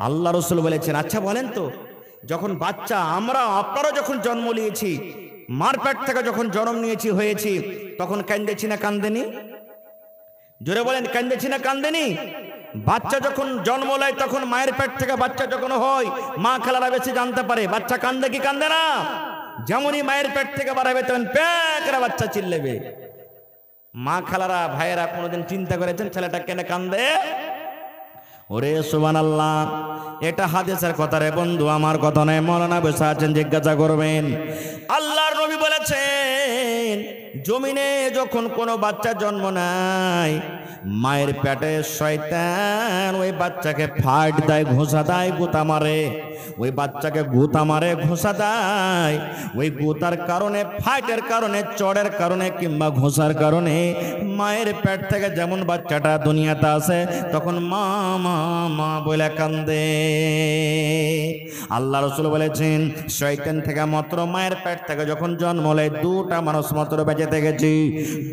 আল্লাহ রাসূল বলেছেন, আচ্ছা বলেন তো, যখন বাচ্চা আমরা আপনারা যখন জন্ম নিয়েছি, মার পেট থেকে যখন জন্ম নিয়েছি হয়েছি, তখন কান্দেছি না কান্দেনি? জোরে বলেন, কান্দেছি না কান্দেনি? বাচ্চা যখন জন্ম নেয় তখন মায়ের পেট থেকে বাচ্চা যখন হয়, মা খালারা বেশি জানতে পারে বাচ্চা কান্দে কি কান্দে না। যেমনই মায়ের পেট থেকে বাড়াবে তখন প্যাক করে বাচ্চা চিল্লেবে। মা খালারা ভাইয়েরা কোনোদিন চিন্তা করেছেন ছেলেটা কেন কান্দে? ওরে সুবহানাল্লাহ, এটা হাদিসের কথা রে বন্ধু, আমার কথা নয়। মাওলানা বসে আছেন, জিজ্ঞাসা করবেন। আল্লাহর নবী বলেছেন, জমিনে যখন কোনো বাচ্চা জন্ম নেয়, মায়ের পেটে শয়তান ওই বাচ্চাকে ফাট দেয়, ঘোষা দেয়, গুতা মারে। ওই বাচ্চাকে গুতা মারে, ঘোষা দেয়। ওই গুতার কারণে, ফাইটের কারণে, চড়ের কারণে কিংবা ঘোষার কারণে মায়ের পেট থেকে যেমন বাচ্চাটা দুনিয়াতে আসে, তখন মা মা মা বলে কান্দে। আল্লাহ রাসূল বলেছেন, শয়তান থেকে মাত্র মায়ের পেট থেকে যখন জন্ম নেয়, দুটা মানুষ মাত্র বেঁচে থেকেছে।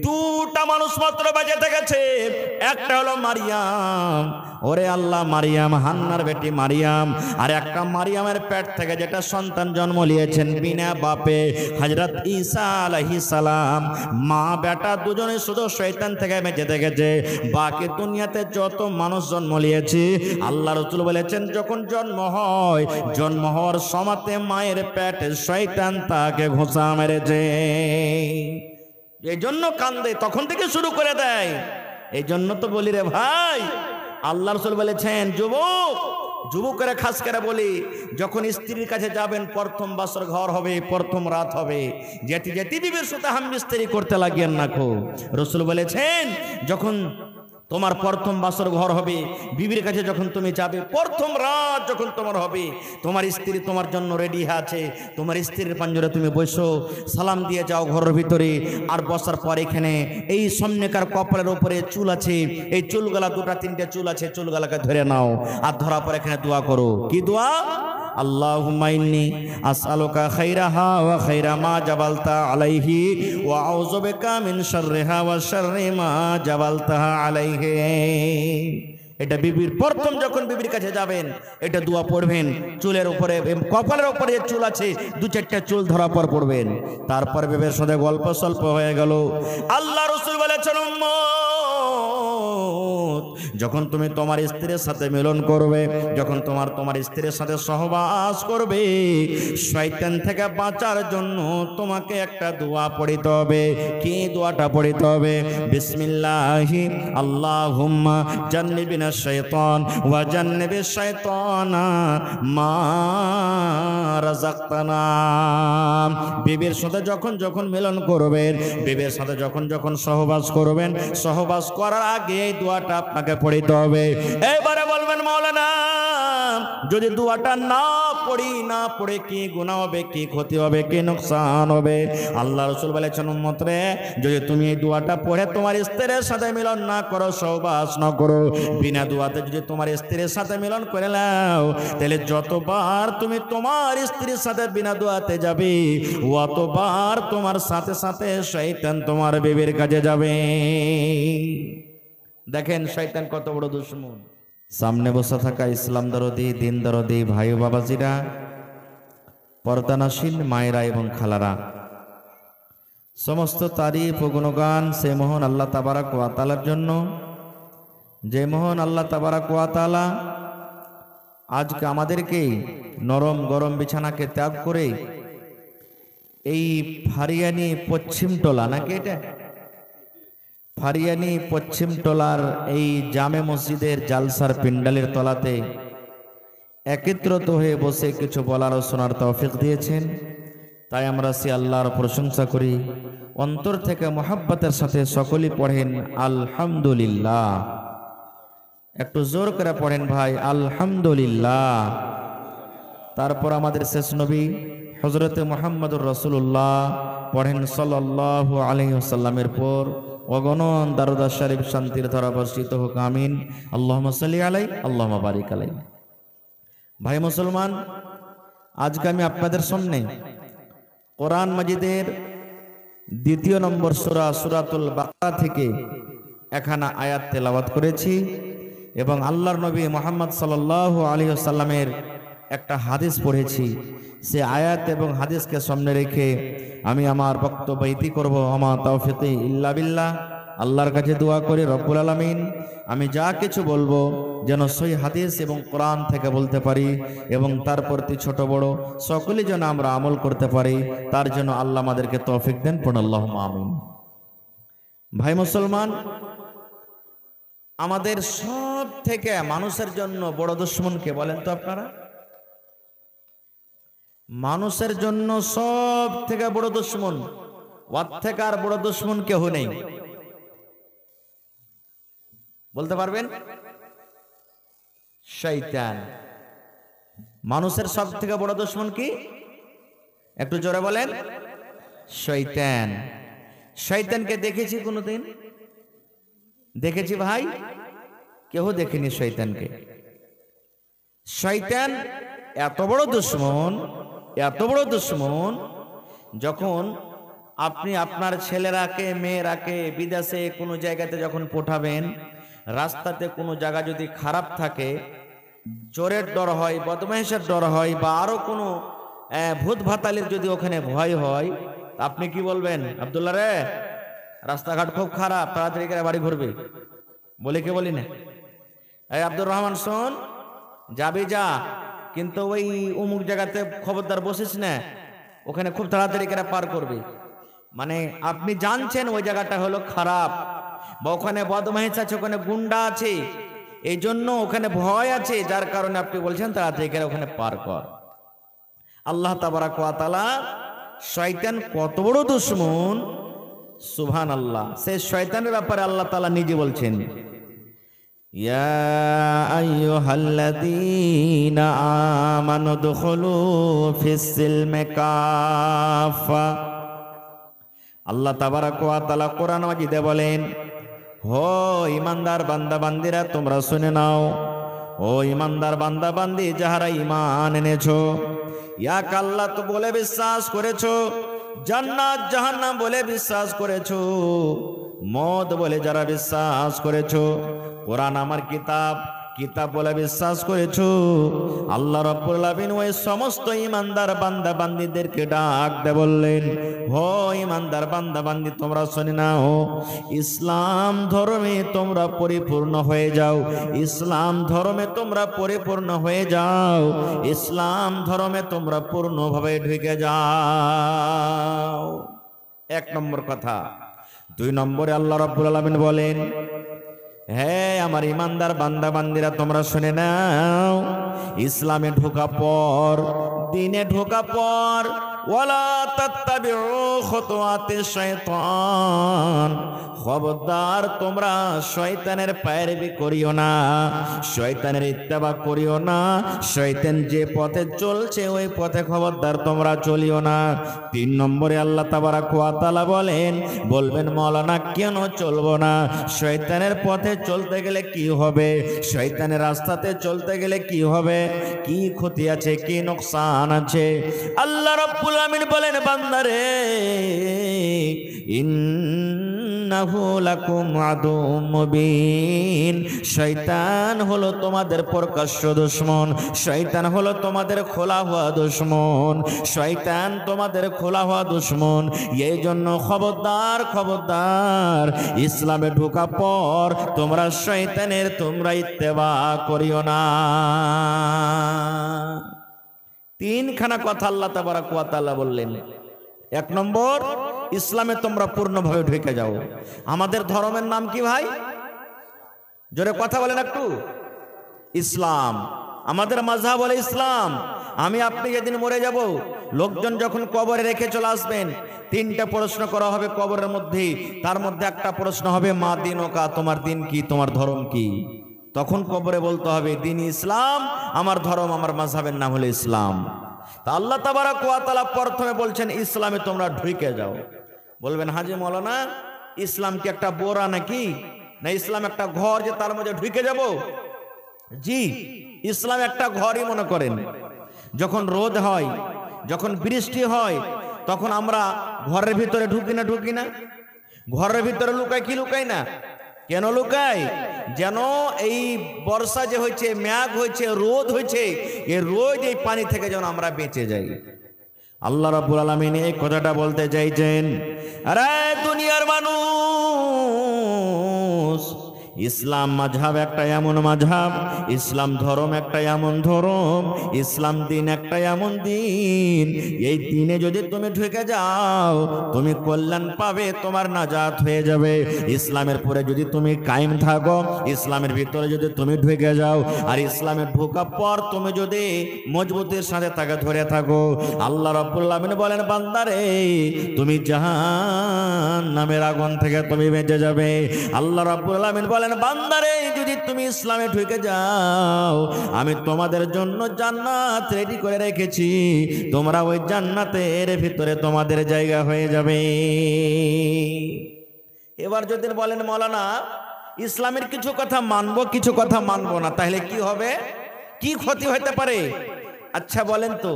দুটা মানুষ মাত্র বেঁচে থেকেছে। একটা হলো মারিয়াম, ওরে আল্লাহ, মারিয়াম, হান্নার বেটি মারিয়াম। আর একটা মারিয়ামের পেট থেকে যেটা সন্তান জন্ম নিয়েছেন বিনা বাপে, হযরত ঈসা আলাইহিস সালাম। মা বেটা দুজনে শুধু শয়তান থেকে বেঁচে থেকেছে। বাকি দুনিয়াতে যত মানুষ জন্ম নিয়েছে, আল্লাহ রাসূল বলেছেন, যখন জন্ম হয়, জন্ম হওয়ার সময়তে মায়ের পেটে শয়তান তাকে ঘোষা মেরেছে। এই জন্য কান্দে, তখন থেকে শুরু করে দেয়। এই জন্য তো বলি রে ভাই, আল্লাহ রাসূল বলেছেন, যুবকেরা খাস করে বলি, যখন স্ত্রীর কাছে যাবেন, প্রথম বাসর ঘর হবে, প্রথম রাত হবে, যেতে যেতে বিবির সাথে হামবিস্তারি করতে লাগিয়েন না খো। রাসূল বলেছেন, যখন তোমার প্রথম বাসর ঘর হবে, বিবির কাছে যখন তুমি যাবে, প্রথম রাত যখন তোমার হবে, তোমার স্ত্রী তোমার জন্য রেডি আছে, তোমার স্ত্রীর পাঞ্জরে তুমি বসো, সালাম দিয়ে যাও ঘরের ভিতরে। আর বসার পর এখানে এই সামনেকার কপালের উপরে চুল আছে, এই চুলগুলা দুটা তিনটে চুল আছে, চুলগুলাকে ধরে নাও। আর ধরার পর এখানে দোয়া করো। কি দোয়া? আল্লাহুম্মা ইন্নী আসআলুকা খাইরাহা ওয়া খাইরা মা জাবালতা আলাইহি ওয়া আউযু বিকা মিন শাররিহা ওয়া শাররি মা জাবালতাহা আলাইহি। এটা বিবির প্রথম যখন বিবির কাছে যাবেন, এটা দোয়া পড়বেন। চুলের উপরে, কপালের উপরে যে চুল আছে, দু চারটা চুল ধরা পর পড়বেন। তারপর বিবির সাথে গল্প সল্প হয়ে গেল। আল্লাহ রাসূল বলেছেন, যখন তুমি তোমার স্ত্রীর সাথে মিলন করবে, যখন তোমার স্ত্রীর সাথে সহবাস করবে, শয়তান থেকে বাঁচার জন্য তোমাকে একটা দোয়া পড়িতে হবে। কি দোয়াটা পড়িতে হবে? বিসমিল্লাহি আল্লাহুম্মা জান্নিবিনাশ শাইতান ওয়া জান্নিবিশ শাইতানা মা রাযাকতানা। বিবির সাথে যখন মিলন করবেন, বিবির সাথে যখন সহবাস করবেন, সহবাস করার আগে এই দোয়াটা আপনাকে পড়িতে হবে। এবারে বলবেন, মাওলানা যদি দোয়াটা না পড়ে কি গুনাহ হবে, কি ক্ষতি হবে, কি নোকসান হবে? আল্লাহ রাসূল বলেছেন, উম্মত রে, যদি তুমি এই দোয়াটা পড়ে তোমার স্ত্রীর সাথে মিলন না করো, সহবাস না করো, বিনা দোয়াতে যদি তোমার স্ত্রীর সাথে মিলন করে নাও, তাহলে যতবার তুমি তোমার স্ত্রীর সাথে বিনা দোয়াতে যাবে, অতবার তোমার সাথে সাথে শয়তান তোমার বিবির কাছে যাবে। দেখেন শয়তান কত বড় দুশমন। সামনে বসে থাকা ইসলাম দরদি, দিন দরদি ভাই ও বাবাজিরা, পর্দানাসীন মায়েরা এবং খালারা, সমস্ত তারিফ ও গুণগান সে মহান আল্লাহ তাবারাক ওয়া তাআলার জন্য, যে মহান আল্লাহ তাবারাক ওয়া তাআলা আজকে আমাদেরকে নরম গরম বিছানাকে ত্যাগ করে এই ফারিয়ানি পশ্চিম টোলা, নাকি এটা ফারিয়ানি পশ্চিম টোলার এই জামে মসজিদের জালসার পিন্ডালের তলাতে একত্রিত হয়ে বসে কিছু বলার ও শোনার তৌফিক দিয়েছেন। তাই আমরা সে আল্লাহর প্রশংসা করি। অন্তর থেকে মহাব্বতের সাথে সকলেই পড়েন আলহামদুলিল্লাহ। একটু জোর করে পড়েন ভাই, আলহামদুলিল্লাহ। তারপর আমাদের শেষ নবী হযরতে মুহাম্মদুর রাসূলুল্লাহ পড়েন সাল্লাল্লাহু আলাইহি ওয়াসাল্লামের পর অগণন দারুদ শরীফ শান্তির ধারা বর্ষিত হোক, আমিন। আল্লাহুম্মা সাল্লি আলাইহি আল্লাহুম্মা বারিক আলাইহি। ভাই মুসলমান, আজকে আমি আপনাদের সামনে কোরআন মাজিদের ২য় নম্বর সূরা সূরাতুল বাকারা থেকে একখানা আয়াত তেলাওয়াত করেছি। এবং আল্লাহর নবী মুহাম্মদ সাল্লাল্লাহু আলাইহি ওয়াসাল্লামের একটা হাদিস পড়েছি। সে আয়াত এবং হাদিসকে সামনে রেখে আমি আমার বক্তব্য ইতি করব। আমা তাওফিকি ইল্লা বিল্লাহ। আল্লাহর কাছে দোয়া করি রব্বুল আলামিন আমি যা কিছু বলবো যেন সহি হাদিস এবং কোরআন থেকে বলতে পারি এবং তার প্রতি ছোট বড় সকলেই যেন আমরা আমল করতে পারি, তার জন্য আল্লাহ আমাদেরকে তৌফিক দেন। পড়ুন আল্লাহুম্মা আমিন। ভাই মুসলমান, আমাদের সব থেকে মানুষের জন্য বড় দুশমন কে বলেন তো আপনারা? মানুষের জন্য সব থেকে বড় দুশমন, ওর থেকে আর বড় দুশমন কেউ নেই। বলতে পারবেন? শয়তান। মানুষের সব থেকে বড় দুশমন কি? একটু জোরে বলেন। শয়তান। শয়তানকে দেখেছি কোনোদিন? দেখেছি ভাই? কেউ দেখেনি শয়তানকে। শয়তান এত বড় দুশমন, এত বড় দুশমন, যখন আপনি আপনার ছেলেরাকে মেয়েরাকে বিদেশে কোনো জায়গাতে যখন পাঠাবেন, রাস্তাতে কোনো জায়গা যদি খারাপ থাকে, চোরের ডর হয়, বদমাইশের ডর হয়, বা আরো কোনো ভূত ভাতালির যদি ওখানে ভয় হয়, আপনি কি বলবেন? আব্দুল্লাহ রে, রাস্তাঘাট খুব খারাপ, তাড়াতাড়ি করে বাড়ি ঘুরবে, বলে কে বলি না? এই আব্দুর রহমান শোন, যাবি যা, কিন্তু ওই অমুক জায়গাতে খবরদার বসিস না, ওখানে খুব তাড়াতাড়ি করে পার করবে। মানে আপনি জানছেন ওই জায়গাটা হলো খারাপ, বা ওখানে বদমাইশ আছে, ওখানে গুন্ডা আছে, এই জন্য ওখানে ভয় আছে, যার কারণে আপনি বলছেন তাড়াতাড়ি করে ওখানে পার কর। আল্লাহ তাবারাক ওয়া তাআলা, শয়তান কত বড় দুশমন, সুবহানাল্লাহ। সেই শয়তানের ব্যাপারে আল্লাহ তাআলা নিজে বলছেন, ইয়া আইয়ুহাল্লাযীনা আমানু দুখুলু ফিস-সিলমি কাফা। আল্লাহ তাবারাক ওয়া তাআলা কোরআন মাজিদে বলেন, হো ঈমানদার বান্দা বান্দিরা, তোমরা শুনে নাও। ও ঈমানদার বান্দা বান্দি যাহারা ঈমান এনেছো, এক আল্লাহ তো বলে বিশ্বাস করেছো, জান্নাত জাহান্নাম বলে বিশ্বাস করেছো, মওত বলে যারা বিশ্বাস করেছো, কোরআন আমার কিতাব কিতাব বলে বিশ্বাস করেছো, আল্লাহ রাব্বুল আলামিন ওই সমস্ত ঈমানদার বান্দা বান্দীদেরকে ডাক দে বললেন, হো ঈমানদার বান্দা বান্দি তোমরা শুনে নাও, ইসলাম ধর্মে তোমরা পরিপূর্ণ হয়ে যাও, ইসলাম ধর্মে তোমরা পরিপূর্ণ হয়ে যাও, ইসলাম ধর্মে তোমরা পূর্ণভাবে ঢুকে যাও। এক নম্বর কথা। দুই নম্বরে আল্লাহ রাব্বুল আলামিন বলেন, হে আমার ঈমানদার বান্দা বান্দিরা তোমরা শুনে নাও, ইসলামে ঢোকা পর, দ্বীনে ঢোকা পর, ওয়ালা তাত্তাবিউ খুতুওয়াতিশ শাইতান, খবরদার তোমরা শয়তানের পায়রবি করিও না, শয়তানের ইত্তেবা করিও না, শয়তান যে পথে চলছে ওই পথে খবরদার তোমরা চলিও না। তিন নম্বরে আল্লাহ তাবারাক ওয়া তাআলা বলবেন মাওলানা কেন চলবো না? শয়তানের পথে চলতে গেলে কি হবে? শয়তানের রাস্তাতে চলতে গেলে কি হবে? কি ক্ষতি আছে, কি নোকসান আছে? আল্লাহ রাব্বুল আলামিন বলেন, বান্দারে, ইন্নাহু লাকুম আদুউম মুবিন, শয়তান হলো তোমাদের প্রকাশ্য দুশমন, শয়তান হলো তোমাদের খোলা হওয়া দুশমন, শয়তান তোমাদের খোলা হওয়া দুশমন। এই জন্য খবরদার খবরদার, ইসলামে ঢোকা পর তোমরা শয়তানের তোমরা ইত্তেবা করিও না। তিনখানা কথা আল্লাহ তাবারাক ওয়া তাআলা বললেন। এক নম্বর, ইসলামে তোমরা পূর্ণভাবে ঢুকে যাও। আমাদের ধর্মের নাম কি ভাই? জোরে কথা বলেন একটু। ইসলাম। আমাদের মাযহাব বলে ইসলাম। আমি আপনি যেদিন মরে যাব, লোকজন যখন কবরে রেখে চলে আসবেন, তিনটা প্রশ্ন করা হবে কবরের মধ্যে। তার মধ্যে একটা প্রশ্ন হবে, মা দিনুকা, তোমার দিন কি, তোমার ধর্ম কি? তখন কবরে বলতে হবে দিন ইসলাম, আমার ধর্ম আমার মাযহাবের নাম হলো ইসলাম। তা আল্লাহ তাবারাক ওয়া তাআলা প্রথমে বলছেন ইসলামে তোমরা ঢুকে যাও। বলবেন, হাজি মাওলানা, ইসলাম কি একটা বোরা নাকি? না, ইসলাম একটা ঘর যে তার মধ্যে ঢুকে যাব? জি, ইসলাম একটা ঘরই মনে করেন। যখন রোদ হয়, যখন বৃষ্টি হয়, তখন আমরা ঘরের ভিতরে ঢুকি না? ঘরের ভিতরে লুকাই কি লুকাই না? কেন লুকায়? যেন এই বর্ষা যে হয়েছে, মেঘ হয়েছে, রোদ হয়েছে, এই রোদ এই পানি থেকে যেন আমরা বেঁচে যাই। আল্লাহ রাব্বুল আলামিন এই কথাটা বলতে চাইছেন, আরে দুনিয়ার মানুষ, ইসলাম মাযহাব একটা এমন মাযহাব, ইসলাম ধর্ম একটা এমন ধর্ম, ইসলাম দিন একটা এমন দিন, এই দিনে যদি তুমি ঢুকে যাও তুমি কল্যাণ পাবে, তোমার নাজাত হয়ে যাবে। ইসলামের পরে যদি তুমি কায়েম থাকো, ইসলামের ভিতরে যদি তুমি ঢুকে যাও, আর ইসলামের ঢোকার পর তুমি যদি মজবুতির সাথে তাকে ধরে থাকো, আল্লাহ রাব্বুল আলামিন বলেন, বান্দারে তুমি জাহান্নামের আগুন থেকে তুমি বেঁচে যাবে। আল্লাহ রাব্বুল আলামিন বলেন, বান্দারে যদি তুমি ইসলামে ঢুকে যাও, আমি তোমাদের জন্য জান্নাত রেডি করে রেখেছি, তোমরা ওই জান্নাতের ভিতরে তোমাদের জায়গা হয়ে যাবে। এবার যদি বলেন মাওলানা ইসলামের কিছু কথা মানবো, কিছু কথা মানবো না, তাহলে কি হবে, কি ক্ষতি হতে পারে? আচ্ছা বলেন তো,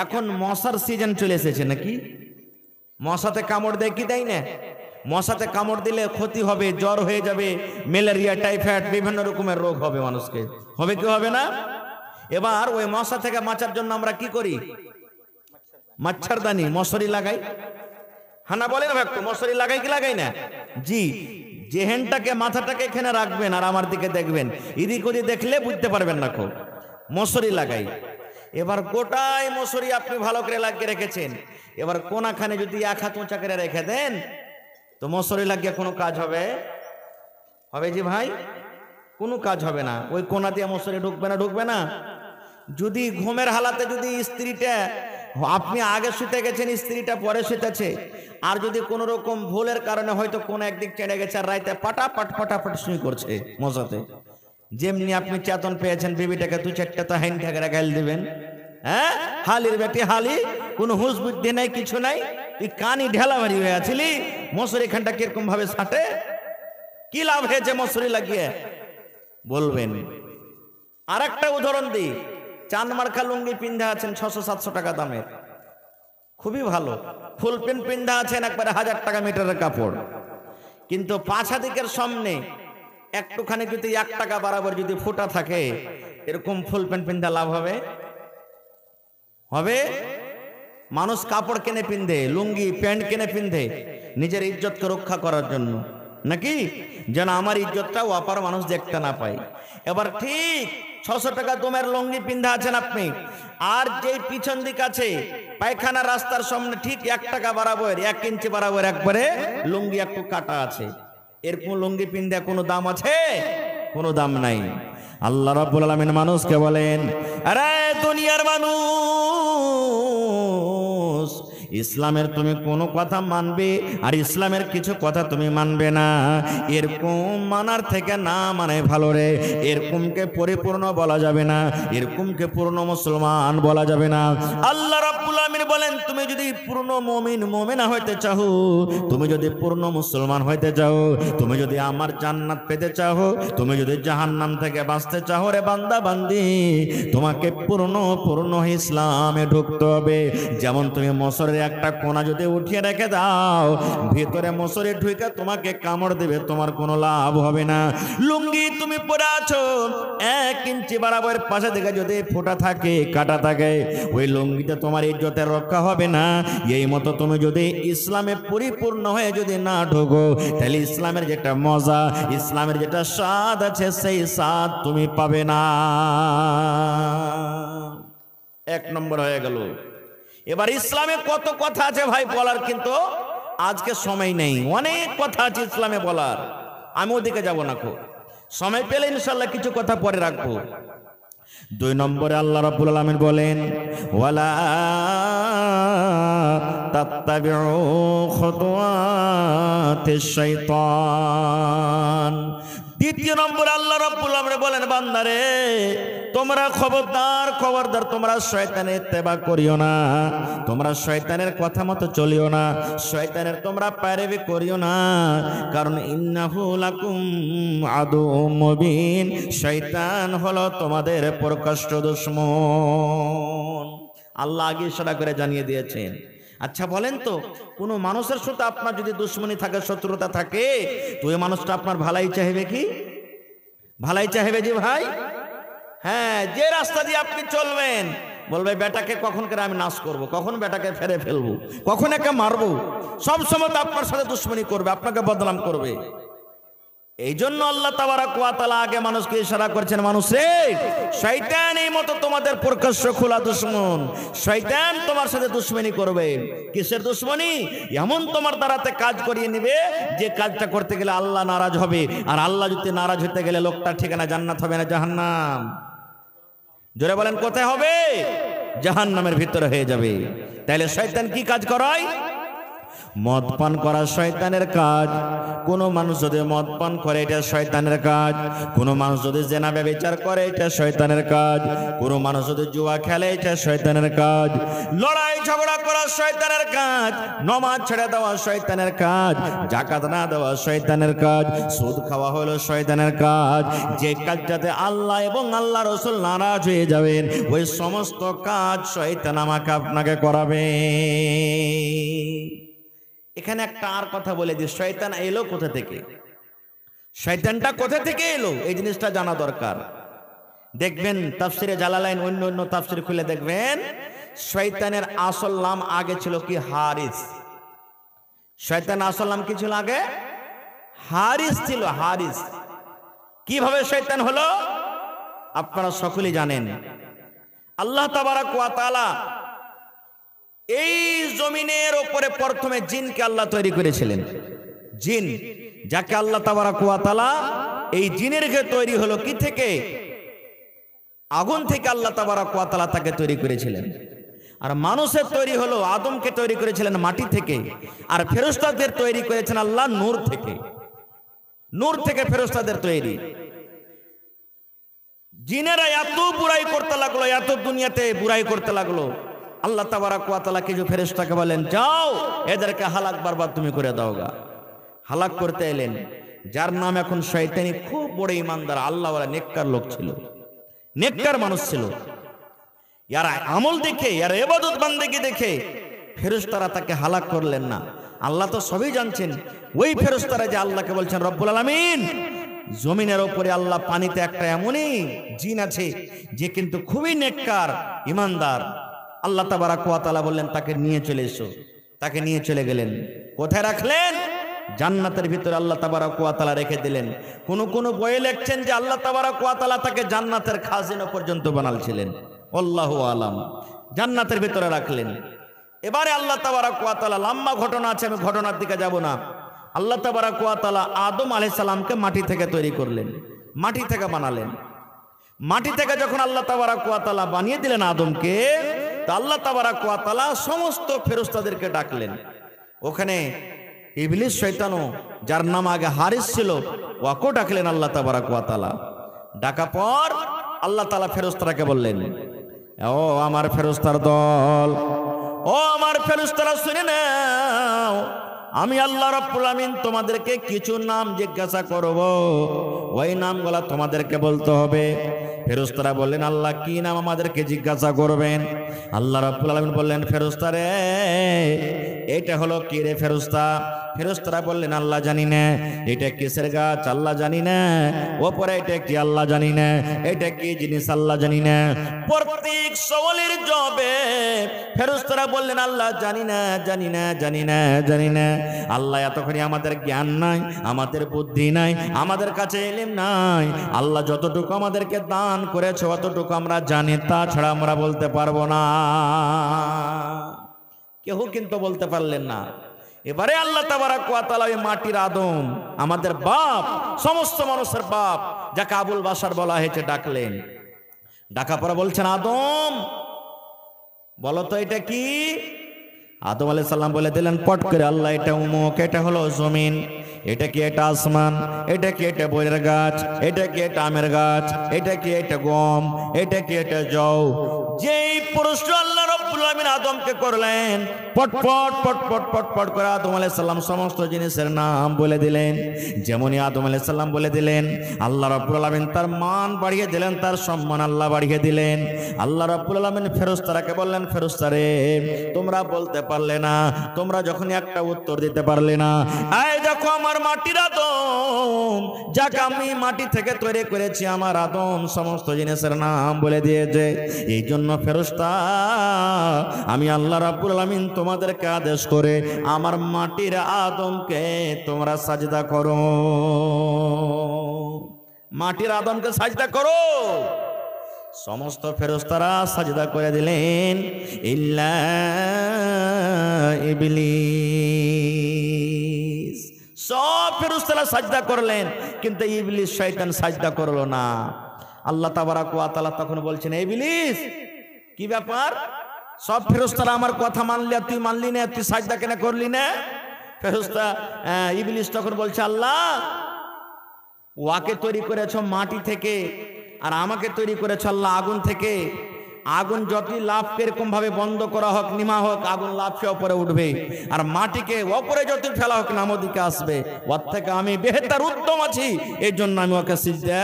এখন মশার সিজন চলে এসেছে নাকি? মশাতে কামড় দেয় কি দেয় না? মশাতে কামড় দিলে ক্ষতি হবে, জ্বর হয়ে যাবে, ম্যালেরিয়া, টাইফয়েড, বিভিন্ন রকমের রোগ হবে মানুষকে, হবে কি হবে না? এবার ওই মশা থেকে বাঁচার জন্য আমরা কি করি? মচ্ছরদানি, মশারি লাগাই। হানা বলেন ভাই, মশারি লাগাই কি লাগাই না? জি, জেহেনটাকে, মাথাটাকে এখানে রাখবেন আর আমার দিকে দেখবেন, এদিক ওদিক দেখলে বুঝতে পারবেন না, খুব মশারি লাগাই। এবার গোটাই মশারি আপনি ভালো করে লাগিয়ে রেখেছেন, এবার কোনাখানে যদি এক হাত উঁচা করে রেখে দেন তো মশারি লাগিয়ে কোনো কাজ হবে? হবে জি ভাই? কোনো কাজ হবে না। ওই কোনা দিয়ে মশারি ঢুকবে না, ঢুকবে না। যদি ঘুমের হালাতে যদি স্ত্রীটা, আপনি আগে শুতে গেছেন, স্ত্রীটা পরে শুতেছে, আর যদি কোনো রকম ভুলের কারণে হয়তো কোন একদিক চেড়ে গেছে আর রাইতে পাটাপাট পাটাপাট শুই করছে মশাতে, যেমনি আপনি চেতন পেয়েছেন বিবিটাকে দু চারটা তো হাইন ঠেকেরা গাইল দিবেন, হ্যাঁ হালির বেটি হালি, কোনো হুঁশ বুদ্ধি নাই, কিছু নাই, তুই কানি ঢেলা মারি হয়ে আছিলি, মশারি খানটা কিরকম ভাবে ছাটে, কি লাভ হয়েছে মশারি লাগিয়ে বলবেন। আর একটা উদাহরণ দিই, চান মার্কা লুঙ্গি পিন্ধা আছেন 600-700 টাকা দামের, খুবই ভালো, ফুল প্যান্ট পিন্ধা আছেন একবারে 1000 টাকা মিটারের কাপড়, কিন্তু পাছা দিকের সামনে একটুখানি যদি 1 টাকা বরাবর যদি ফুটা থাকে, এরকম ফুল প্যান্ট পিন্ধা লাভ হবে? হবে? মানুষ কাপড় কিনে পিন্ধে, লুঙ্গি প্যান্ট কিনে পিন্ধে নিজের ইজ্জতকে রক্ষা করার জন্য, নাকি যেন আমার ইজ্জতটাও অপার মানুষ দেখতে না পায়। এবার ঠিক 600 টাকা দামের লুঙ্গি পিন্ধা আছেন আপনি, আর যেই পিছন দিক আছে পায়খানা রাস্তার সামনে ঠিক 1 টাকা বরাবর, 1 ইঞ্চি বরাবর একবারে লুঙ্গি একটু কাটা আছে, এরকম লুঙ্গি পিন্ধা কোনো দাম আছে? কোনো দাম নাই। আল্লাহ রাব্বুল আলামিন মানুষকে বলেন, আরে দুনিয়ার মানুষ, ইসলামের তুমি কোনো কথা মানবে আর ইসলামের কিছু কথা তুমি মানবে না, এরকম মানার থেকে না মানে ভালো রে। এরকমকে পরিপূর্ণ বলা যাবে না, এরকমকে পূর্ণ মুসলমান বলা যাবে না। আল্লাহ রাব্বুল আলামিন বলেন, তুমি যদি পূর্ণ মুমিন মুমিনা হইতে চাও, তুমি যদি পূর্ণ মুসলমান হইতে চাও, তুমি যদি আমার জান্নাত পেতে চাও, তুমি যদি জাহান্নাম থেকে বাঁচতে চাও রে বান্দা বান্দি, তোমাকে পূর্ণ ইসলামে ঢুকতে হবে। যেমন তুমি মশারির একটা কোনা যদি উঠিয়ে রেখে দাও, ভিতরে মশারি ঢুকে তোমাকে কামড় দেবে, তোমার কোনো লাভ হবে না। লুঙ্গি তুমি পরে আছো, 1 ইঞ্চি বরাবর পাশে দিকে যদি ফোঁটা থাকে, কাটা থাকে, ওই লুঙ্গিতে তোমার ইজ্জতের রক্ষা হবে না। এই মতো তুমি যদি ইসলামে পরিপূর্ণ হয়ে যদি না ঢোকো, তাহলে ইসলামের যেটা মজা, ইসলামের যেটা স্বাদ আছে, সেই স্বাদ তুমি পাবে না। 1 নম্বর হয়ে গেল। এবার ইসলামে কত কথা আছে ভাই বলার, কিন্তু আজকে সময় নেই, অনেক কথা আছে ইসলামে বলার, আমি ওদিকে যাব না, খুব সময় পেলে ইনশাআল্লাহ কিছু কথা পরে রাখবো। 2 নম্বরে আল্লাহ রাব্বুল আলামিন বলেন, ওয়ালা তাত্তাবিউ খুতুওয়াতিশ শাইতান। 2 নম্বরে আল্লাহ রাব্বুল আলামিন বলেন, বান্দারে তোমরা খবরদার তোমরা শয়তানের ইত্তেবা করিও না, তোমরা শয়তানের কথা মতো চলিও না, শয়তানের তোমরা পায়রাবি করিও না, কারণ ইন্নাহু লাকুম আদুউম মুবিন, শয়তান হলো তোমাদের প্রকাশ্য দুশমন। আল্লাহ আগে ইশারা করে জানিয়ে দিয়েছেন, আচ্ছা বলেন তো, কোনো মানুষের সাথে আপনার যদি দুশ্মনী থাকে, শত্রুতা থাকে, তো ওই মানুষটা আপনার ভালাই চাইবে কি? ভালাই চাইবে যে ভাই? হ্যাঁ, যে রাস্তা দিয়ে আপনি চলবেন বলবে বেটাকে কখন করে আমি নাশ করব, কখন বেটাকে ফেরে ফেলবো, কখন একে মারবো, সব সময় তো আপনার সাথে দুশ্মনী করবে, আপনাকে বদনাম করবে। এই জন্য আল্লাহ তাবারক ওয়া তাআলা আগে মানুষকে ইশারা করেছেন, মানুষ রে, শয়তান এই মতো তোমাদের প্রকাশ্য খোলা দুশমন। শয়তান তোমার সাথে দুশ্মনী করবে। কিসের দুশ্মনী? এমন তোমার দ্বারাতে কাজ করিয়ে নেবে যে কাজটা করতে গেলে আল্লাহ নারাজ হবে, আর আল্লাহ যদি নারাজ হতে গেলে লোকটার ঠিকানা জান্নাত হবে না জাহান্নাম। জোরে বলেন কোথায় হবে? জাহান্নামের ভিতরে হয়ে যাবে। তাহলে শয়তান কি কাজ করায়? মদ পান করা শয়তানের কাজ। কোনো মানুষ যদি মদ পান করে এটা শয়তানের কাজ। কোনো মানুষ যদি জেনা ব্যভিচার করে এটা শয়তানের কাজ। কোনো মানুষ যদি জুয়া খেলে এটা শয়তানের কাজ। লড়াই ঝগড়া করা শয়তানের কাজ। নামাজ ছেড়ে দেওয়া শয়তানের কাজ। যাকাত না দেওয়া শয়তানের কাজ। সুদ খাওয়া হলো শয়তানের কাজ। যে কাজটাতে আল্লাহ এবং আল্লাহ রাসূল নারাজ হয়ে যাবেন, ওই সমস্ত কাজ শয়তান আমাকে আপনাকে করাবে। এখানে একটা আর কথা বলে দিই, শয়তান এলো কোথা থেকে, শয়তানটা কোথা থেকে এলো, এই জিনিসটা জানা দরকার। দেখবেন তাফসিরে জালালাইন, অন্য অন্য তাফসির খুলে দেখবেন, শয়তানের আসল নাম আগে ছিল কি? হারিস। শয়তান আসল নাম কি ছিল আগে? হারিস ছিল, হারিস। কিভাবে শয়তান হলো আপনারা সকলেই জানেন। আল্লাহ তাবারক ওয়া তাআলা এই জমিনের উপরে প্রথমে জিনকে আল্লাহ তৈরি করেছিলেন। জিন, যাকে আল্লাহ তাবারক ওয়া তাআলা, এই জিনের তৈরি হলো কি থেকে? আগুন থেকে আল্লাহ তাবারক ওয়া তাআলা তাকে তৈরি করেছিলেন। আর মানুষের তৈরি হলো, আদমকে তৈরি করেছিলেন মাটি থেকে। আর ফেরেশতাদের তৈরি করেছেন আল্লাহ নূর থেকে। নূর থেকে ফেরেশতাদের তৈরি। জিনেরা এত বুরাই করতে লাগলো, এত দুনিয়াতে বুরাই করতে লাগলো, আল্লাহ তাবারক ওয়া তাআলা কিছু ফেরেশতাকে বলেন, যাও এদেরকে হালাক বারবার তুমি করে দাওগা। হালাক করতে এলেন। যার নাম এখন শয়তানি, খুব বড় ইমানদার আল্লাহওয়ালা নেককার লোক ছিল, নেককার মানুষ ছিল। ইয়ার আমল দেখে, ইয়ার ইবাদত বান্দেগি দেখে ফেরেশতারা তাকে হালাক করলেন না। আল্লাহ তো সবই জানছেন। ওই ফেরেশতারা যে আল্লাহকে বলছেন, রব্বুল আলামিন, জমিনের উপরে আল্লাহ পানিতে একটা এমনই জিন আছে যে কিন্তু খুবই নেককার ইমানদার। আল্লাহ তাবারক ওয়া তাআলা বললেন, তাকে নিয়ে চলে এসো। তাকে নিয়ে চলে গেলেন। কোথায় রাখলেন? জান্নাতের ভিতরে আল্লাহ তাবারক ওয়া তাআলা রেখে দিলেন। কোন বইয়ে লিখছেন যে আল্লাহ তাবারক ওয়া তাআলা তাকে জান্নাতের খাজিনা পর্যন্ত বানালছিলেন। আল্লাহু আলাম। জান্নাতের ভিতরে রাখলেন। এবারে আল্লাহ তাবারক ওয়া তাআলা, লম্বা ঘটনা আছে, আমি ঘটনার দিকে যাব না। আল্লাহ তাবারক ওয়া তাআলা আদম আলাইহিস সালামকে মাটি থেকে তৈরি করলেন, মাটি থেকে বানালেন। মাটি থেকে যখন আল্লাহ তাবারক ওয়া তাআলা বানিয়ে দিলেন আদমকে, তো আল্লাহ তাবারক ওয়া তাআলা সমস্ত ফেরেশতাদেরকে ডাকলেন। ওখানে ইবলিস শয়তানও, যার নাম আগে হারিস ছিল, ওয়াকেও ডাকলেন আল্লাহ তাবারক ওয়া তাআলা। ডাকা পর আল্লাহ তাআলা ফেরেশতাকে বললেন, ও আমার ফেরেশতার দল, ও আমার ফেরেশতারা শুনে নাও, আমি আল্লাহ রাব্বুল আমিন তোমাদেরকে কিছু নাম জিজ্ঞাসা করব, ওই নামগুলো তোমাদেরকে বলতে হবে। ফেরেশতারা বললেন, আল্লাহ কি নাম আমাদেরকে জিজ্ঞাসা করবেন? আল্লাহ রাব্বুল আলামিন বললেন, ফেরেশতারে, এটা হলো কি রে ফেরেশতা? ফেরেশতারা বললেন, আল্লাহ জানি না। এটা কিসের গাছ? আল্লাহ জানি না। ওপরে এটা কি? আল্লাহ জানি না। এটা কি জিনিস? আল্লাহ জানি না। প্রত্যেক সওয়ালের জবাবে ফেরেশতারা বললেন, আল্লাহ জানি না, জানি না, জানি না, জানি না। আল্লাহ, এতক্ষণ আমাদের জ্ঞান নাই, আমাদের বুদ্ধি নাই, আমাদের কাছে ইলম নাই। আল্লাহ যতটুকু আমাদেরকে দান করেছে অতটুকু আমরা জানি, তাছাড়া আমরা বলতে পারবো না। কেউ কিন্তু বলতে পারলেন না। এবারে আল্লাহ তাবারক ওয়া তাআলা ওই মাটির আদম, আমাদের বাপ, সমস্ত মানুষের বাপ, যাকে আবুল বাশার বলা হয়েছে, ডাকলেন। ডাকা পরে বলছেন, আদম বলো তো এটা কি? আদম আলাইহিস সালাম বলে দিলেন পট করে, আল্লাহ এটা উমুক, এটা হলো জমিন। এটা কি? এটা আসমান। এটা কি? এটা বইয়ের গাছ। এটা কি? এটা আমের গাছ। এটা কি? এটা গম। এটা কি? এটা জও। যেই পুরুষ আল্লাহ রাব্বুল রাব্বুল আলামিন আদমকে করলেন পটপট পটপট পটপট করে আদম আলাইহিস সালাম সমস্ত জিনিসের নাম বলে দিলেন। যেমনই আদম আলাইহিস সালাম বলে দিলেন, আল্লাহ রাব্বুল আলামিন তার মান বাড়িয়ে দিলেন, তার সম্মান আল্লাহ বাড়িয়ে দিলেন। আল্লাহ রাব্বুল আলামিন ফেরেশতাকে বললেন, ফেরেশতারে তোমরা বলতে পারলে না, তোমরা যখন একটা উত্তর দিতে পারলে না, এই দেখো আমার মাটির আদম, যাকে আমি মাটি থেকে তৈরি করেছি, আমার আদম সমস্ত জিনিসের নাম বলে দিয়েছে। এই জন্য ফেরেশতা আমি আল্লাহ রাব্বুল আলামিন তোমাদেরকে আদেশ করে আমার মাটির আদমকে তোমরা সাজদা করো, মাটির আদমকে সাজদা করো। সমস্ত ফেরেশতারা সাজদা করে দিলেন, ইল্লা ইবলিস। সব ফেরেশতারা সাজদা করলেন, কিন্তু ইবলিস শয়তান সাজদা করলো না। আল্লাহ তাবারাক ওয়া তাআলা তখন বলছেন, ইবলিস কি ব্যাপার, সব ফেরেশতারা আমার কথা মানলি আর তুই মানলি না, তুই সাজদা কেন করলি না? ফেরেশতা ইবলিস তখন বলছে, আল্লাহ ওয়াকে তৈরি করেছো মাটি থেকে আর আমাকে তৈরি করেছো আল্লাহ আগুন থেকে। আগুন যতই লাভ এরকম ভাবে বন্ধ করা হোক, নিমা হোক, আগুন লাফে ওপরে উঠবে, আর মাটিকে ওপরে যতই ফেলা হোক নাম দিকে আসবে। ওর থেকে আমি বেহতার উত্তম আছি, এই জন্য আমি ওকে সিজদা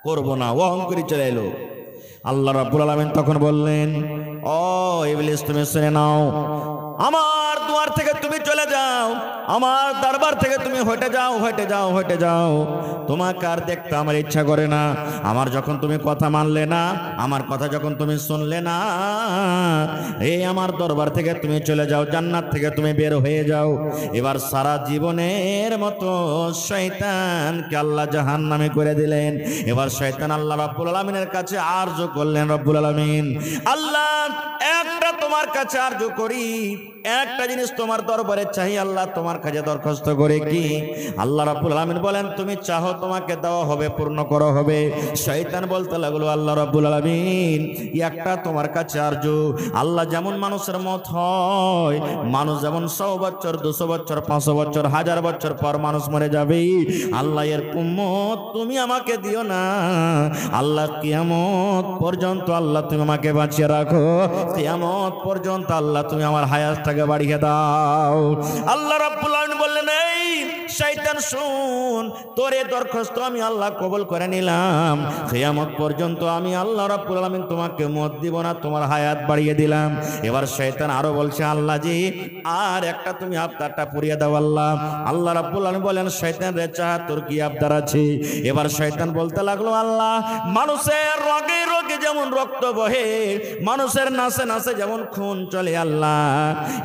করবো না। ও অহংকারী চলে এলো। আল্লাহ রাব্বুল আলামিন তখন বললেন, ও ইবলিস তুমি শুনে নাও, আমার দুয়ার থেকে তুমি চলে যাও, আমার দরবার থেকে তুমি হটে যাও, হটে যাও, হটে যাও। তোমাকে আর দেখতে আমার ইচ্ছা করে না। আমার যখন তুমি কথা মানলে না, আমার কথা যখন তুমি শুনলে না, এই আমার দরবার থেকে তুমি চলে যাও, জান্নাত থেকে তুমি বের হয়ে যাও। এবার সারা জীবনের মতো শয়তানকে আল্লাহ জাহান্নামে করে দিলেন। এবার শয়তান আল্লাহ রাব্বুল আলামিনের কাছে আরজ করলেন, রব্বুল আলামিন আল্লাহ একটা তোমার কাছে আরজ করি, একটা জিনিস তোমার দরবারে চাই আল্লাহ, তোমার কাছে দরখাস্ত করে কি? আল্লাহ রাব্বুল আলামিন বলেন, তুমি চাহো তোমাকে দেওয়া হবে, পূর্ণ করা হবে। শয়তান বলতে লাগলো, আল্লাহ রাব্বুল আলামিন একটা তোমার কাছে আরজু, আল্লাহ যেমন মানুষের মত হয়, মানুষ যেমন 100 বছর 200 বছর 500 বছর 1000 বছর পর মানুষ মরে যাবে, আল্লাহ এর উম্মত তুমি আমাকে দিও না। আল্লাহ কিয়ামত পর্যন্ত আল্লাহ তুমি আমাকে বাঁচিয়ে রাখো, কিয়ামত পর্যন্ত আল্লাহ তুমি আমার হায়াতটাকে বাড়িয়ে দাও। আল্লাহ রাব্বুল আলামিন বললেন, এই শয়তান শুন, তোর এই দরখাস্ত আমি আল্লাহ কবুল করে নিলাম, কিয়ামত পর্যন্ত আমি আল্লাহ রাব্বুল আলামিন তোমাকে মত দিব না, তোমার হায়াত বাড়িয়ে দিলাম। এবার শয়তান আরো বলছে, আল্লাহ জি আর একটা তুমি আবদারটা পুরিয়ে দাও আল্লাহ। আল্লাহ রাব্বুল আলামিন বলেন, শয়তান রে চা তোর কি আবদার আছে? এবার শয়তান বলতে লাগলো, আল্লাহ মানুষের রগে রগে যেমন রক্ত বহে, মানুষের নাসে নাসে যেমন খুন চলে, আল্লাহ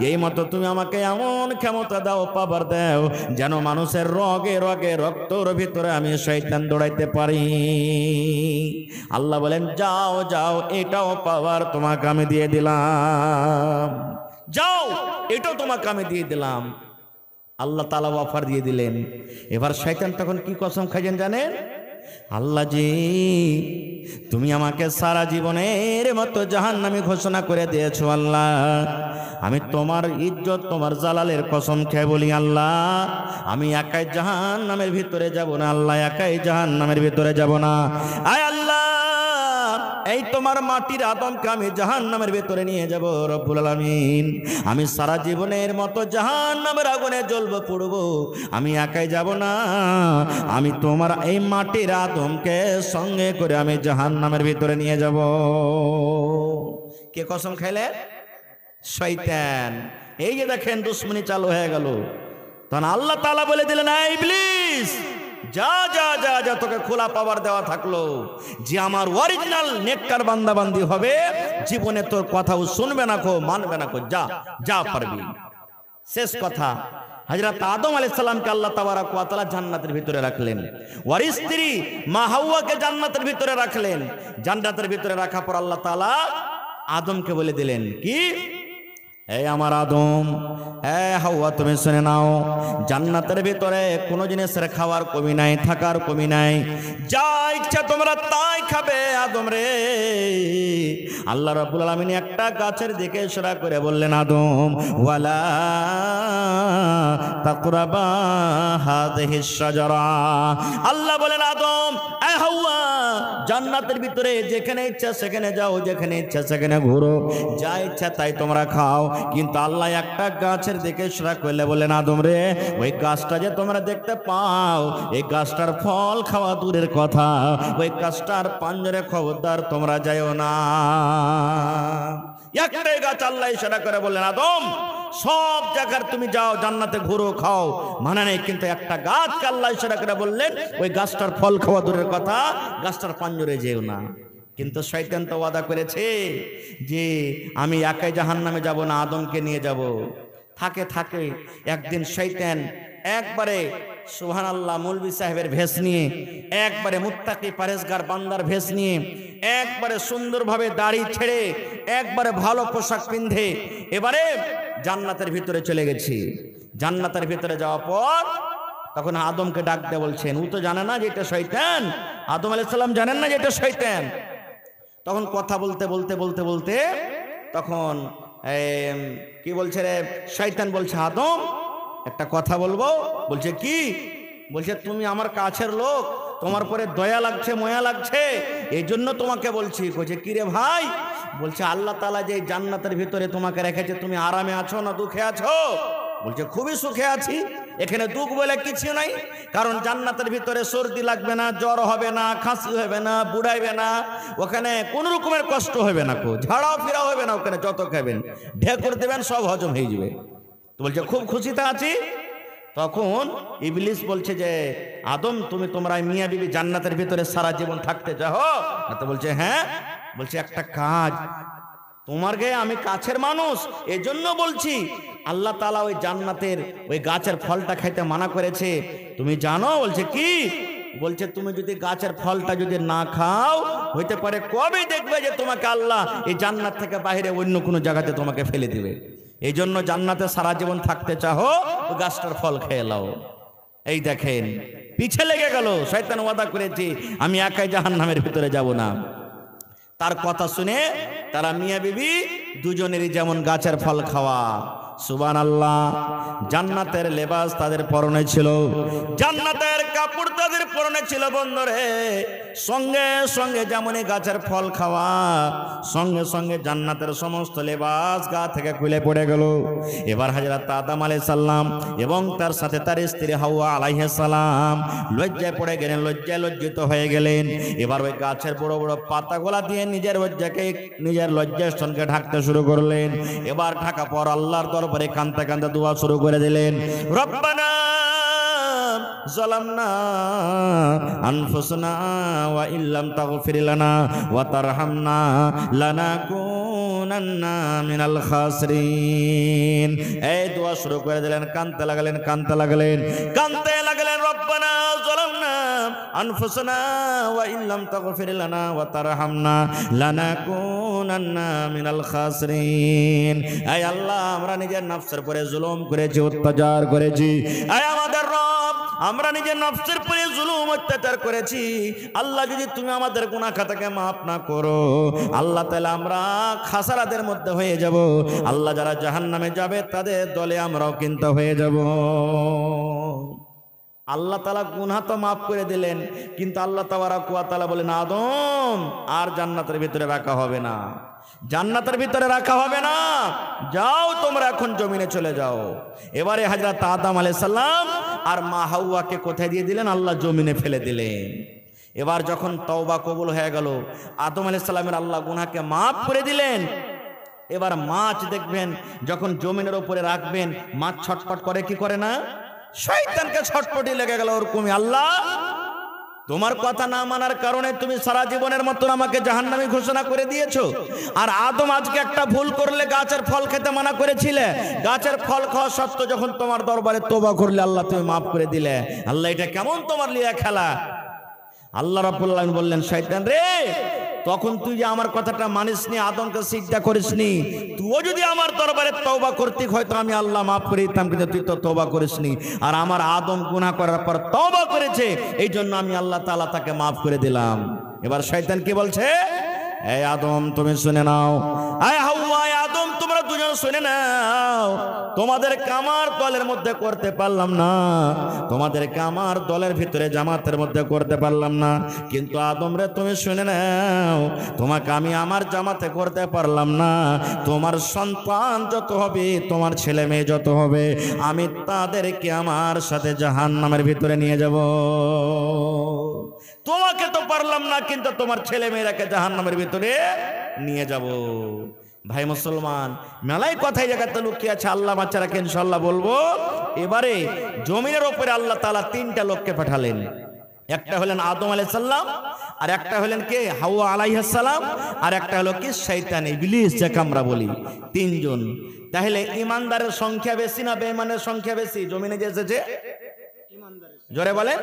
এই মতো তুমি আমাকে এমন ক্ষমতা দাও, পাওয়ার দাও, যেন মানুষের রগে রগে রক্তর ভিতরে আমি শয়তান দৌড়াইতে পারি। আল্লাহ বলেন, যাও যাও, এটাও পাওয়ার তোমাকে আমি দিয়ে দিলাম, যাও এটাও তোমাকে আমি দিয়ে দিলাম। আল্লাহ তাআলা অফার দিয়ে দিলেন। এবার শয়তান তখন কি কসম খাইছেন জানেন? আল্লাহ জি তুমি আমাকে সারা জীবনের মতো জাহান্নামী ঘোষণা করে দিয়েছো আল্লাহ, আমি তোমার ইজ্জত তোমার জালালের কসম খেয়ে বলি আল্লাহ, আমি একাই জাহান্নামের ভিতরে যাব না আল্লাহ, একাই জাহান্নামের ভিতরে যাব না। আয় আল্লাহ এই তোমার মাটির আদমকে আমি জাহান্নামের ভিতরে নিয়ে যাব রব্বুল আলামিন, আমি সারা জীবনের মতো জাহান্নামের আগুনে জ্বলবো পুড়বো, আমি একাই যাব না, আমি তোমার এই মাটির আদমকে সঙ্গে করে আমি জাহান্নামের ভিতরে নিয়ে যাব। কে কসম খাইলে? শয়তান। এই যে দেখেন দুশ্মনী চালু হয়ে গেল। তখন আল্লাহ তাআলা বলে দিলেন, এই ইবলিস যা যা যা যা, তোকে খোলা পাওয়ার দেওয়া থাকলো, যে আমার অরিজিনাল নেককার বান্দা বান্দি হবে, জীবনে তোর কথাও শুনবে না কো, মানবে না কো, যা যা পারবি। শেষ কথা, হযরত আদম আলাইহিস সালামকে আল্লাহ তাবারাক ওয়া তাআলা জান্নাতের ভিতরে রাখলেন, ওর স্ত্রী মা হাওয়াকে জান্নাতের ভিতরে রাখলেন। জান্নাতের ভিতরে রাখার পর আল্লাহ তাআলা আদমকে বলে দিলেন, কি এই আমার আদম, হাওয়া তুমি শুনে নাও, জান্নাতের ভিতরে কোনো জিনিসের খাওয়ার কমি নাই, থাকার কমি নাই, যা ইচ্ছা তোমরা তাই খাবে আদম রে। আল্লাহ রাব্বুল আলামিন একটা গাছের দিকে ইশারা করে বললেন, আদম ওয়ালা তাকরাবা হাযিহিস শাজারা। আল্লাহ বলেন, আদম হাওয়া জান্নাতের ভিতরে যেখানে ইচ্ছা সেখানে যাও, যেখানে ইচ্ছা সেখানে ঘুরো, যা ইচ্ছা তাই তোমরা খাও। কিন্তু আল্লাহ একটা গাছের দিকে ইশারা করলে বলেন, আদম রে, ওই গাছটা যে তোমরা দেখতে পাও, এই গাছটার ফল খাওয়া দূরের কথা, ওই গাছটার পাঞ্জরে খবরদার তোমরা যাইও না। একটাই গাছ আল্লাহ ইশারা করে বললেন, আদম সব জায়গার তুমি যাও, জান্নাতে ঘুরো, খাও, মানে নেই, কিন্তু একটা গাছকে আল্লাহ ইশারা করে বললেন ওই গাছটার ফল খাওয়া দূরের কথা, গাছটার পাঞ্জরে যেও না। কিন্তু শয়তান তো ওয়াদা করেছে যে আমি একাই জাহান্নামে যাব না, আদমকে নিয়ে যাব। থাকে থাকে একদিন শয়তান একবারে সুবহানাল্লাহ মৌলভী সাহেবের ভেষ নিয়ে, একবারে মুত্তাকি পরেজগার বান্দার ভেষ নিয়ে, একবারে সুন্দরভাবে দাড়ি ছেড়ে, একবারে ভালো পোশাক পিন্ধে এবারে জান্নাতের ভিতরে চলে গেছি। জান্নাতের ভিতরে যাওয়ার পর তখন আদমকে ডাক দিয়ে বলছেন, ও তো জানে না যে এটা শয়তান, আদম আলাইহিস সালাম জানেন না যে এটা শয়তান। তখন কথা বলতে বলতে বলতে বলতে তখন কি বলছে রে, শয়তান বলছে, আদম একটা কথা বলবো। বলছে কি? বলছে তুমি আমার কাছের লোক, তোমার পরে দয়া লাগছে, ময়া লাগছে, এই জন্য তোমাকে বলছি। বলছে কি রে ভাই? বলছে আল্লাহ তাআলা যে জান্নাতের ভিতরে তোমাকে রেখেছে, তুমি আরামে আছো না দুঃখে আছো? বলছে খুবই সুখে আছি, এখানে দুঃখ বলে কিছু নাই, কারণ জান্নাতের ভিতরে সর্দি লাগবে না, জ্বর হবে না, খাসি হবে না, বুড়াইবে না, ওখানে কোন রকমের কষ্ট হবে না, ঝাড়াও ফিরাও হবে না, ওখানে যত খাবেন ঢেকুর দেবেন সব হজম হয়ে যাবে। তো বলছে খুব খুশিতে আছি। তখন ইবলিস বলছে যে আদম তুমি তোমরা মিয়া বিবি জান্নাতের ভিতরে সারা জীবন থাকতে চাও? তো বলছে হ্যাঁ। বলছে একটা কাজ, তোমার গায়ে আমি কাছের মানুষ, এজন্য বলছি আল্লাহ তাআলা ওই জান্নাতের ওই গাছের ফলটা খাইতে মানা করেছে, তুমি জানো? বলছে কি? বলছে তুমি যদি গাছের ফলটা যদি না খাও, হইতে পারে কবে দেখবে যে তোমাকে আল্লাহ এই জান্নাত থেকে বাইরে অন্য কোনো জায়গাতে তোমাকে ফেলে দিবে। এই জন্য জান্নাতে সারা জীবন থাকতে চাও, ওই গাছটার ফল খেয়ে নাও। এই দেখেন পিছে লেগে গেল, শয়তান ওয়াদা করেছে আমি একাই জাহান্নামের ভিতরে যাব না। তার কথা শুনে তারা মিয়া বিবি দুজনেরই যেমন গাছের ফল খাওয়া। সুবহানাল্লাহ। জান্নাতের লেবাস তাদের পরনে ছিল, জান্নাতের কাপড় তাদের পরনে ছিল। বন্ধুরে সঙ্গে সঙ্গে যেমনই গাছের ফল খাওয়া, সঙ্গে সঙ্গে জান্নাতের সমস্ত লেবাস গা থেকে খুলে পড়ে গেল। এবার হযরত আদম আলাইহিস সালাম এবং তার সাথে তার স্ত্রী হাওয়া আলাইহিস সালাম লজ্জায় পড়ে গেলেন, লজ্জায় লজ্জিত হয়ে গেলেন। এবার ওই গাছের বড় বড় পাতাগুলা দিয়ে নিজের লজ্জাকে, নিজের লজ্জাস্থানকে ঢাকতে শুরু করলেন। এবার ঢাকা পর আল্লাহর দরবারে কাঁদতে কাঁদতে দোয়া শুরু করে দিলেন, রব্বানা যালামনা আনফুসানা ওয়া ইল্লাম তাগফির লানা ওয়া তারহামনা লানাকুনান্না মিনাল খাসিরিন। এই দোয়া শুরু করে দিলেন, কাঁদতে লাগলেন, কাঁদতে লাগলেন, কাঁদতে লাগলেন, রব্বানা যালামনা আনফুসানা ওয়া ইল্লাম তাগফির লানা ওয়া তারহামনা লানাকুনান্না মিনাল খাসিরিন। এই আল্লাহ আমরা নিজের নফসের উপরে জুলুম করেছি, অত্যাচার করেছি। এই আমাদের রব আমরা নিজের নফসের উপরে জুলুম অত্যাচার করেছি। আল্লাহ যদি তুমি আমাদের গুনাহ খাতাকে মাফ না করো, আল্লাহ তাআলা আমরা খাসারাদের মধ্যে হয়ে যাব। আল্লাহ যারা জাহান্নামে যাবে তাদের দলে আমরাও কিন্তু হয়ে যাব। আল্লাহ তাআলা গুনাহ তো মাফ করে দিলেন, কিন্তু আল্লাহ তাবারাকা ওয়া তাআলা বলেন আদম আর জান্নাতের ভিতরে রাখা হবে না, জান্নাতের ভিতরে রাখা হবে না, যাও তোমরা এখন জমিনে চলে যাও। এবারে হযরত আদম আলাইহিস সালাম আর মা হাওয়াকে কোথায় দিয়ে দিলেন? আল্লাহ জমিনে ফেলে দিলেন। এবার যখন তওবা কবুল হয়ে গেল, আদম আলাইহিস সালামের আল্লাহ গুনাহকে মাফ করে দিলেন। এবার মাছ দেখবেন যখন জমিনের উপরে রাখবেন, মাছ ছটফট করে কি করে না? শয়তানকে ছটফটি লেগে গেল ওরকমই। আল্লাহ তোমার কথা না মানার কারণে তুমি সারা জীবনের মতো আমাকে জাহান্নামী ঘোষণা করে দিয়েছো। আর আদম আজকে একটা ভুল করলে গাছের ফল খেতে মানা করেছিলে, গাছের ফল খাওয়া সত্ত্বেও যখন তোমার দরবারে তওবা করলে আল্লাহ তুমি মাফ করে দিলে। আল্লাহ এটা কেমন তোমার লিয়া খেলা? আল্লাহ রাব্বুল আলামিন বললেন শয়তান রে, তখন তুই যে আমার কথাটা মানিসনি, আদমকে সিজদা করিসনি, তুইও যদি আমার দরবারে তওবা করতে হয়তো আমি আল্লাহ মাফ করে দিতাম, কিন্তু তুই তো তওবা করিসনি। আর আমার আদম গুনাহ করার পর তওবা করেছে, এই জন্য আমি আল্লাহ তাআলা তাকে মাফ করে দিলাম। এবার শয়তান কি বলছে? এই আদম তুমি শুনে নাও, এই হাওয়া, আদম তোমরা দুজন শুনে নাও, তোমাদেরকে আমার দলের মধ্যে করতে পারলাম না, তোমাদেরকে আমার দলের ভিতরে জামাতের মধ্যে করতে পারলাম না, কিন্তু আদম রে তুমি শুনে নাও, তোমাকে আমি আমার জামাতে করতে পারলাম না, তোমার সন্তান যত হবে, তোমার ছেলে মেয়ে যত হবে, আমি তাদেরকে আমার সাথে জাহান্নামের ভিতরে নিয়ে যাব। তোমাকে তো পারলাম না, কিন্তু তোমার ছেলে মেয়েরাকে জাহান্নামের ভিতরে নিয়ে যাব। ভাই মুসলমান, মেলাই কথাই জায়গাতে লুকিয়ে আছে, আল্লাহ বাচ্চা রাখে ইনশাল্লাহ বলবো। এবারে জমিনের ওপরে আল্লাহ তাআলা তিনটা লোককে পাঠালেন। একটা হলেন আদম আলাইহিস সালাম, আর একটা হলেন কে হাওয়া আলাইহিস সালাম, আর একটা হলো কি শয়তান ইবলিস যাকে আমরা বলি। তিনজন। তাহলে ইমানদারের সংখ্যা বেশি না বেঈমানের সংখ্যা বেশি জমিনে যে এসেছে? জোরে বলে।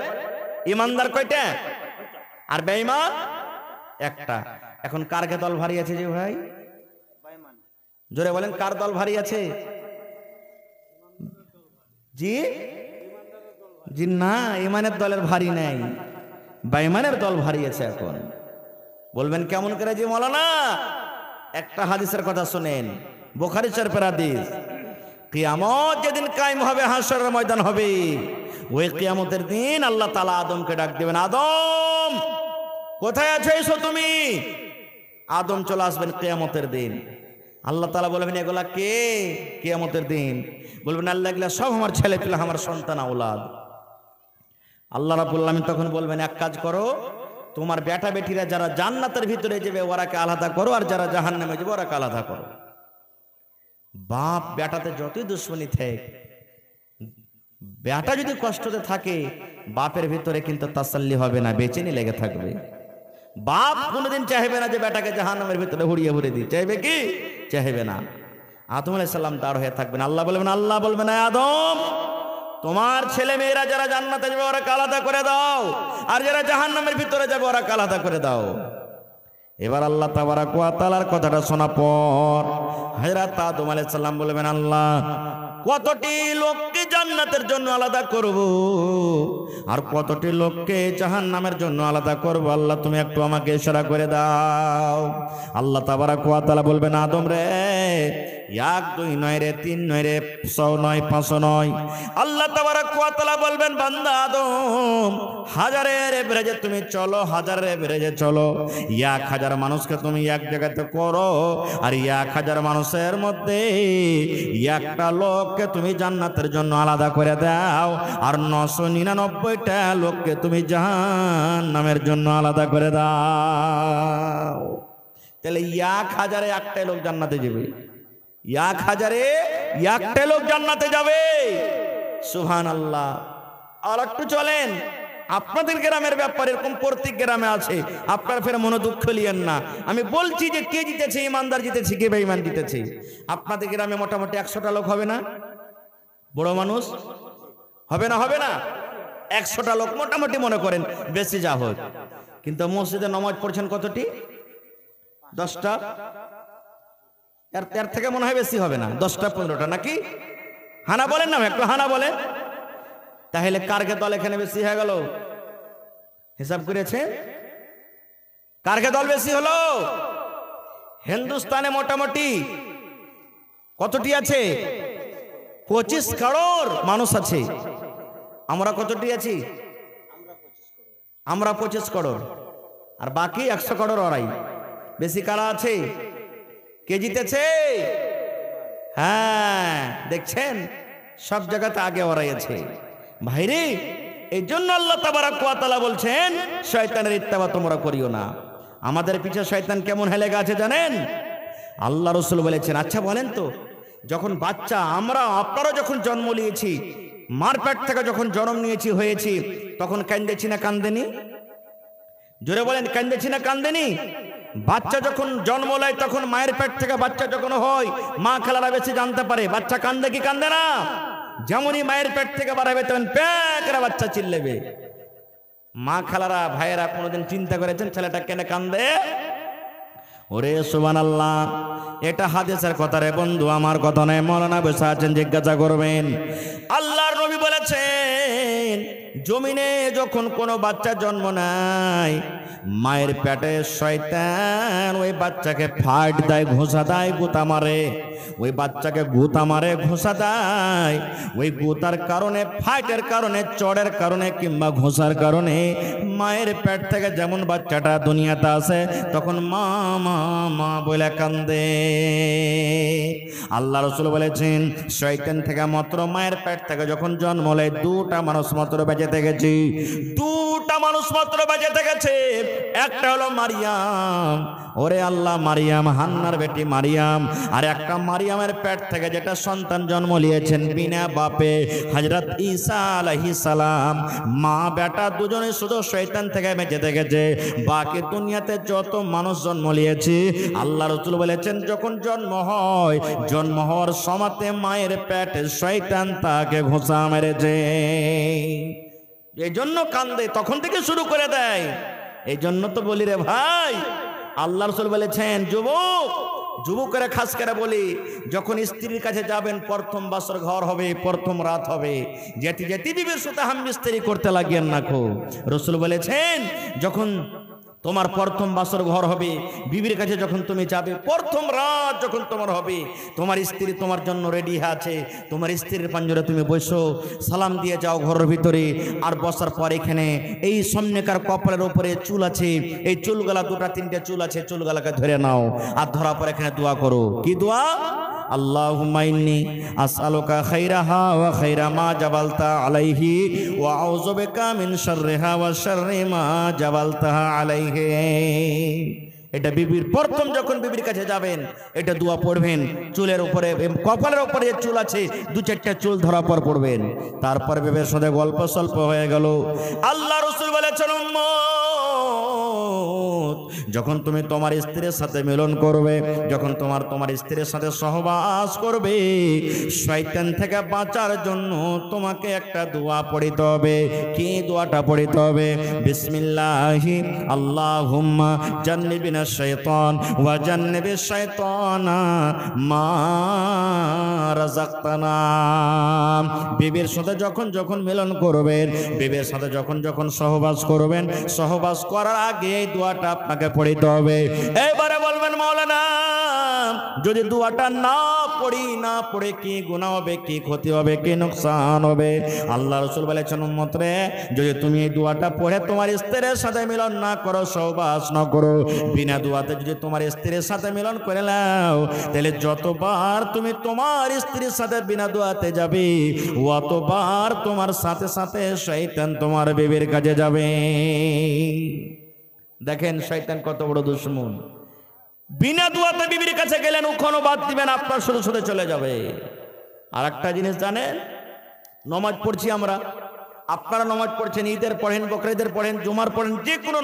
ইমানদার কয়টা আর বেঈমান একটা। এখন কার কে দল ভারী আছে যে ভাই? জোরে বলেন, কার দল ভারী আছে? জি জি না, ইমানের দলের ভারী নাই, বেঈমানের দল ভারী আছে। এখন বলবেন কেমন করে জি মাওলানা? একটা হাদিসের কথা শুনেন, বুখারী শরীফের হাদিস। কিয়ামত যেদিন কায়েম হবে, হাশরের ময়দান হবে, ওই কিয়ামতের দিন আল্লাহ তাআলা আদমকে ডাক দিবেন, আদম কোথায় আছো, এসো তুমি। আদম চলে আসবেন কিয়ামতের দিন। আল্লাহ তাআলা বলবেন এগুলা কে? কিয়ামতের দিন বলবেন আল্লাহ এগুলা সব আমার ছেলে পেলে, আমার সন্তান আওলাদ। আল্লাহ রাব্বুল আলামিন তখন বলবেন এক কাজ করো, তোমার বেটা বেটিরা যারা জান্নাতের ভিতরে যাবে ওরাকে আলাদা করো, আর যারা জাহান্নামে যাবে ওরাকে আলাদা করো। বাপ বেটাতে যতই দুশ্মনী থাক, বেটা যদি কষ্টতে থাকে, বাপের ভিতরে কিন্তু তাসাল্লি হবে না, বেচেনি লেগে থাকবে। বাপ কোনোদিন চাইবে না যে বেটাকে জাহান্নামের ভিতরে হুড়িয়ে ভরে দিই, চাইবে কি? চাইবে না। আদম আলাইহিস সালাম দাঁড় হয়ে থাকবেন। আল্লাহ বলবেন আদম, তোমার ছেলে মেয়েরা যারা জান্নাতে যাবে ওরাকে আলাদা করে দাও, আর যারা জাহান্নামের ভিতরে যাবে ওরাকে আলাদা করে দাও। এবার আল্লাহ তাবারাক ওয়া তাআলার কথাটা শোনা পর হযরত আদম আলাইহিস সালাম বলবেন, আল্লাহ কতটি লোককে জান্নাতের জন্য আলাদা করব, আর কতটি লোককে জাহান্নামের জন্য আলাদা করব, আল্লাহ তুমি একটু আমাকে ইশারা করে দাও। আল্লাহ তাবারাক ওয়া তাআলা বলবেন, আদম রে, 1 2 নয় রে, 3 নয় রে, 100 নয়, 500 নয়। আল্লাহ তাবারাক ওয়া তাআলা বলবেন, বান্দা আদম, হাজারের এভারেজে তুমি চলো, হাজারের এভারেজে চলো। 1000 মানুষকে তুমি এক জায়গাতে করো, আর 1000 মানুষের মধ্যে একটা লোককে তুমি জান্নাতের জন্য আলাদা করে দাও, আর 999টা লোককে তুমি জাহান্নামের জন্য আলাদা করে দাও। তাহলে 1000-এ একটাই লোক জান্নাতে যাবে, 1000-এ একটাই লোক জান্নাতে যাবে। সুবহানাল্লাহ। আর একটু চলেন, আপনাদের গ্রামের ব্যাপারে এরকম প্রত্যেক গ্রামে আছে, আপনার ফের মনে দুঃখ লিয়েন না। আমি বলছি যে কে জিতেছে, ইমানদার জিতেছে কে বেঈমান জিতেছে। আপনাদের গ্রামে মোটামুটি 100টা লোক হবে না? বড় মানুষ হবে না? হবে না? 100টা লোক মোটামুটি মনে করেন, বেশি যা হোক। কিন্তু মসজিদে নামাজ পড়ছেন কতটি? 10টা। এর থেকে মনে হয় বেশি হবে না, 10টা 15টা নাকি? হানা বলেন না, একটু হানা বলেন। তাহলে কারকে দল এখানে বেশি হয়ে গেল? হিসাব করেছে কারকে দল বেশি হলো? হিন্দুস্তানে মোটামুটি কতটি আছে? 25 করোড় মানুষ আছে। আমরা কতটি আছি? আমরা 25 করোড়, আর বাকি 100 করোড় ওরাই। বেশি কারা আছে? কে জিতেছে? হ্যাঁ, দেখছেন সব জায়গাতে আগে ওরাই আছে। ভাইরে, এই জন্য আল্লাহ তাবারাক ওয়া তাআলা বলছেন, শয়তানের ইত্তেবা তোমরা করিও না। আমাদের পিছে শয়তান কেমন হেলে গেছে জানেন? আল্লাহ রাসূল বলেছেন, আচ্ছা বলেন তো, যখন বাচ্চা আপনারা যখন জন্ম নিয়েছি, মার পেট থেকে যখন জন্ম নিয়েছি হয়েছি, তখন কান্দেছি না কান্দেনি? জোরে বলেন, কান্দেছি না কান্দেনি? বাচ্চা যখন জন্ম নেয়, তখন মায়ের পেট থেকে বাচ্চা যখন হয়, মা খালারা বেশি জানতে পারে বাচ্চা কান্দে কি কান্দে না। যেমনই মায়ের পেট থেকে বাড়াবে তখন প্যাক করে বাচ্চা চিল্লেবে। মা খালারা ভাইয়েরা কোনোদিন চিন্তা করেছেন ছেলেটা কেন কান্দে? ওরে সুবহানাল্লাহ, এটা হাদিসের কথা রে বন্ধু, আমার কথা নয়। মাওলানা বসে আছেন, জিজ্ঞাসা করবেন। আল্লাহর নবী বলেছেন, জমিনে যখন কোনো বাচ্চা জন্ম নেয়, মায়ের পেটে শয়তান ওই বাচ্চাকে ফাট দেয়, ঘোষা দেয়, গুতা মারে, ওই বাচ্চাকে গুতা মারে, ঘোষা দেয়। ওই গুতার কারণে, ফাইটের কারণে, চড়ের কারণে কিংবা ঘোষার কারণে মায়ের পেট থেকে যেমন বাচ্চাটা দুনিয়াতে আসে তখন মা মা মা বলে কান্দে। আল্লাহ রাসূল বলেছেন শয়তান থেকে মাত্র মায়ের পেট থেকে যখন জন্ম নেয় দুটা মানুষ মাত্র বেঁচে থেকেছে, দুটা মানুষ মাত্র বেঁচে থেকেছে। একটা হলো মারিয়াম, ওরে আল্লাহ, মারিয়াম হান্নার বেটি মারিয়াম। আর একটা মারিয়ামের পেট থেকে যেটা সন্তান জন্ম নিয়েছেন বিনা বাপে, হযরত ঈসা আলাইহিস সালাম। মা বেটা দুজনে শুধু শয়তান থেকে বেঁচে থেকেছে। বাকি দুনিয়াতে যত মানুষ জন্ম নিয়েছে আল্লাহ রাসূল বলেছেন যখন জন্ম হয়, জন্ম হওয়ার সময়তে মায়ের পেটে শয়তান তাকে ঘোষা মেরেছে। এই জন্য কান্দে, তখন থেকে শুরু করে দেয়। এই জন্য তো বলি রে ভাই, আল্লাহ রাসূল বলেছেন যুবকেরা খাস করে বলি, যখন স্ত্রীর কাছে যাবেন প্রথম বাসর ঘর হবে, প্রথম রাত হবে, যেতে যেতে বিবির সাথে হামবিস্তারি করতে লাগিয়েন না খো। রাসূল বলেছেন যখন তোমার প্রথম বাসর ঘর হবে, বিবির কাছে যখন তুমি যাবে, প্রথম রাত যখন তোমার হবে, তোমার স্ত্রী তোমার জন্য রেডি আছে, তোমার স্ত্রীর পাঞ্জরে তুমি বসো, সালাম দিয়ে যাও ঘরের ভিতরে। আর বসার পর এখানে এই সামনেকার কপালের উপরে চুল আছে, এই চুলগুলা দুটা তিনটে চুল আছে, চুলগুলাকে ধরে নাও। আর ধরার পর এখানে দোয়া করো। কি দোয়া? আল্লাহুম্মা ইন্নী আসআলুকা খাইরাহা ওয়া খাইরা মা জাবালতা আলাইহি ওয়া আউযু বিকা মিন শাররিহা ওয়া শাররি মা জাবালতাহা আলাইহি। এটা বিবির প্রথম যখন বিবির কাছে যাবেন এটা দোয়া পড়বেন। চুলের উপরে, কপালের উপরে যে চুল আছে দু চারটা চুল ধরা পর পড়বেন। তারপর বিবির সাথে গল্প সল্প হয়ে গেল। আল্লাহ রাসূল বলেছেন যখন তুমি তোমার স্ত্রীর সাথে মিলন করবে, যখন তোমার স্ত্রীর সাথে সহবাস করবে, শয়তান থেকে বাঁচার জন্য তোমাকে একটা দোয়া পড়িতে হবে। কি দোয়াটা পড়িতে হবে? বিসমিল্লাহি আল্লাহুম্মা জান্নিবিনাশ শাইতান ওয়া জান্নিবিশ শাইতানা মা রাযাকতানা। বিবির সাথে যখন মিলন করবেন, বিবির সাথে যখন সহবাস করবেন, সহবাস করার আগে এই দোয়াটা আপনাকে পড়িতে হবে। এবারে বলবেন মাওলানা যদি দোয়াটা না পড়ে কি গুনাহ হবে, কি ক্ষতি হবে, কি নোকসান হবে? আল্লাহ রাসূল বলেছেন উম্মত রে, যদি তুমি এই দোয়াটা পড়ে তোমার স্ত্রীর সাথে মিলন না করো, সহবাস না করো, বিনা দোয়াতে যদি তোমার স্ত্রীর সাথে মিলন করে নাও, তাহলে যতবার তুমি তোমার স্ত্রীর সাথে বিনা দোয়াতে যাবে, অতবার তোমার সাথে সাথে শয়তান তোমার বিবির কাছে যাবে। দেখেন শয়তান কত বড় দুশমন। বিনা দুয়াতে বিবির কাছে গেলেন, ওখানে বাদ দিবেন, আপনার শুধু শুধু চলে যাবে। আর একটা জিনিস জানেন, নমাজ পড়ছি আমরা, আপনারা নমাজ পড়ছেন, ঈদের পড়েন, বকরিদের পড়েন, জুমার পড়েন, যে কোনো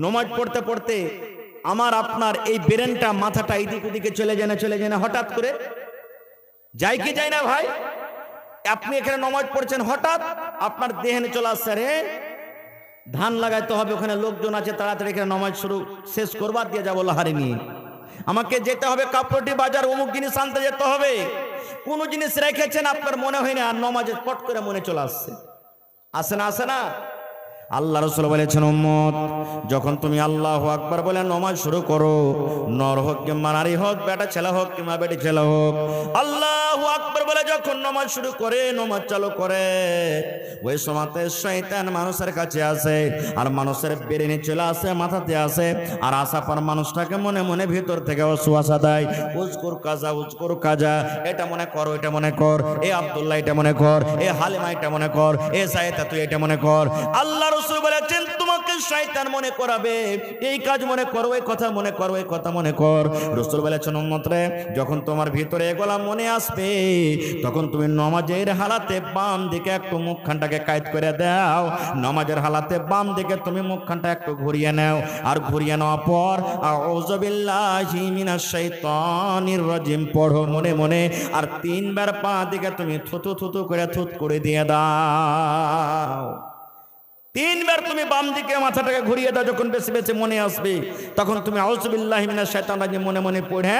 নমাজ পড়তে পড়তে আমার আপনার এই ব্রেনটা, মাথাটা এদিক ওদিকে চলে যায় না হঠাৎ করে? যায় কি যায় না ভাই? আপনি এখানে নমাজ পড়ছেন, হঠাৎ আপনার দেহেনে চলে আসছে, রে ধান লাগাইতে হবে, ওখানে লোকজন আছে, তাড়াতাড়ি এখানে নমাজ শেষ করবার দিয়ে যাবো লাহারি নিয়ে, আমাকে যেতে হবে কাপড়টি বাজার, অমুক জিনিস আনতে যেতে হবে। কোন জিনিস রেখেছেন আপনার মনে হয় না, আর নমাজে পট করে মনে চলে আসে না। আল্লাহ রাসূল বলেছেন উম্মত যখন তুমি আল্লাহু আকবার বলে নমাজ শুরু করো, নর হোক কিংবা নারী হোক, বেটা ছেলে হোক কিংবা বেটি ছেলে হোক, আল্লাহু আকবার বলে যখন নমাজ শুরু করে, নমাজ চালু করে, ওই সময়তে শয়তান মানুষের কাছে আসে, আর মানুষের ব্রেনে চলে আসে, মাথাতে আসে, আর আসা পর মানুষটাকে মনে মনে ভিতর থেকে ওয়াসওয়াসা দেয়, উজকুর কাজা, এটা মনে কর, এটা মনে কর, এ আব্দুল্লাহ এটা মনে কর, এ হালিমা এটা মনে কর, এ সাইয়েদা তুই এটা মনে কর। আল্লাহ রাসূল বলেছেন তোমাকে শয়তান মনে করাবে, এই কাজ মনে করো, এই কথা মনে করো, এই কথা মনে কর। রাসূল বলেছেন উম্মত রে, যখন তোমার ভিতরে এগুলা মনে আসবে, তখন তুমি নমাজের হালাতে বাম দিকে একটু মুখখানটাকে কায়েদ করে দাও, নমাজের হালাতে বাম দিকে তুমি মুখখানটা একটু ঘুরিয়ে নাও, আর ঘুরিয়ে নেওয়ার পর আউযু বিল্লাহি মিনাশ শাইতানির রাজিম পড়ো মনে মনে, আর তিনবার পা দিকে তুমি থুতু করে থুত করে দিয়ে দাও। তিনবার তুমি বাম দিকে মাথাটাকে ঘুরিয়ে দাও, যখন বেশি বেশি মনে আসবে তখন তুমি আউযু বিল্লাহি মিনাশ শাইতানির রাজিম মনে মনে পড়ে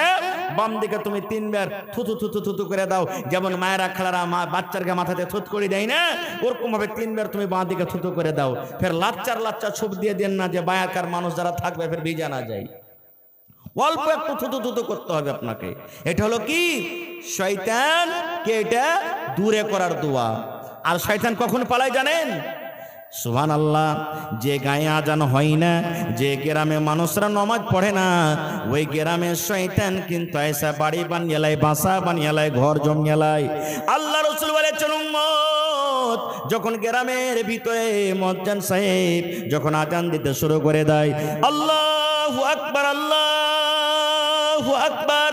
বাম দিকে তুমি তিনবার থুতু থুতু থুতু করে দাও। যেমন মায়েরা খালারা বাচ্চারকে মাথাতে থুত করে দেয় না, ওরকম ভাবে তিনবার তুমি বাঁ দিকে থুতু করে দাও। ফের লাচ্চার ছুপ দিয়ে দেন না, যে বায়াকার মানুষ যারা থাকবে ফের ভিজা না যায়। অল্প একটু থুতু থুতু করতে হবে আপনাকে। এটা হলো কি শয়তানকে এটা দূরে করার দোয়া। আর শয়তান কখন পালায় জানেন? সুবহানাল্লাহ। যে গায়ে আজান হয় না, যে গ্রামে মানুষরা নামাজ পড়ে না, ওই গ্রামে শয়তান কিন্তু এসে বাড়ি বানিয়ে লাই, বাসা বানিয়ে লাই, ঘর জমিয়ে লাই। আল্লাহ রাসূল বলেছেন উম্মত যখন গ্রামের ভিতরে মুয়াজ্জিন সাহেব যখন আজান দিতে শুরু করে দেয়, আল্লাহু আকবার আল্লাহু আকবার,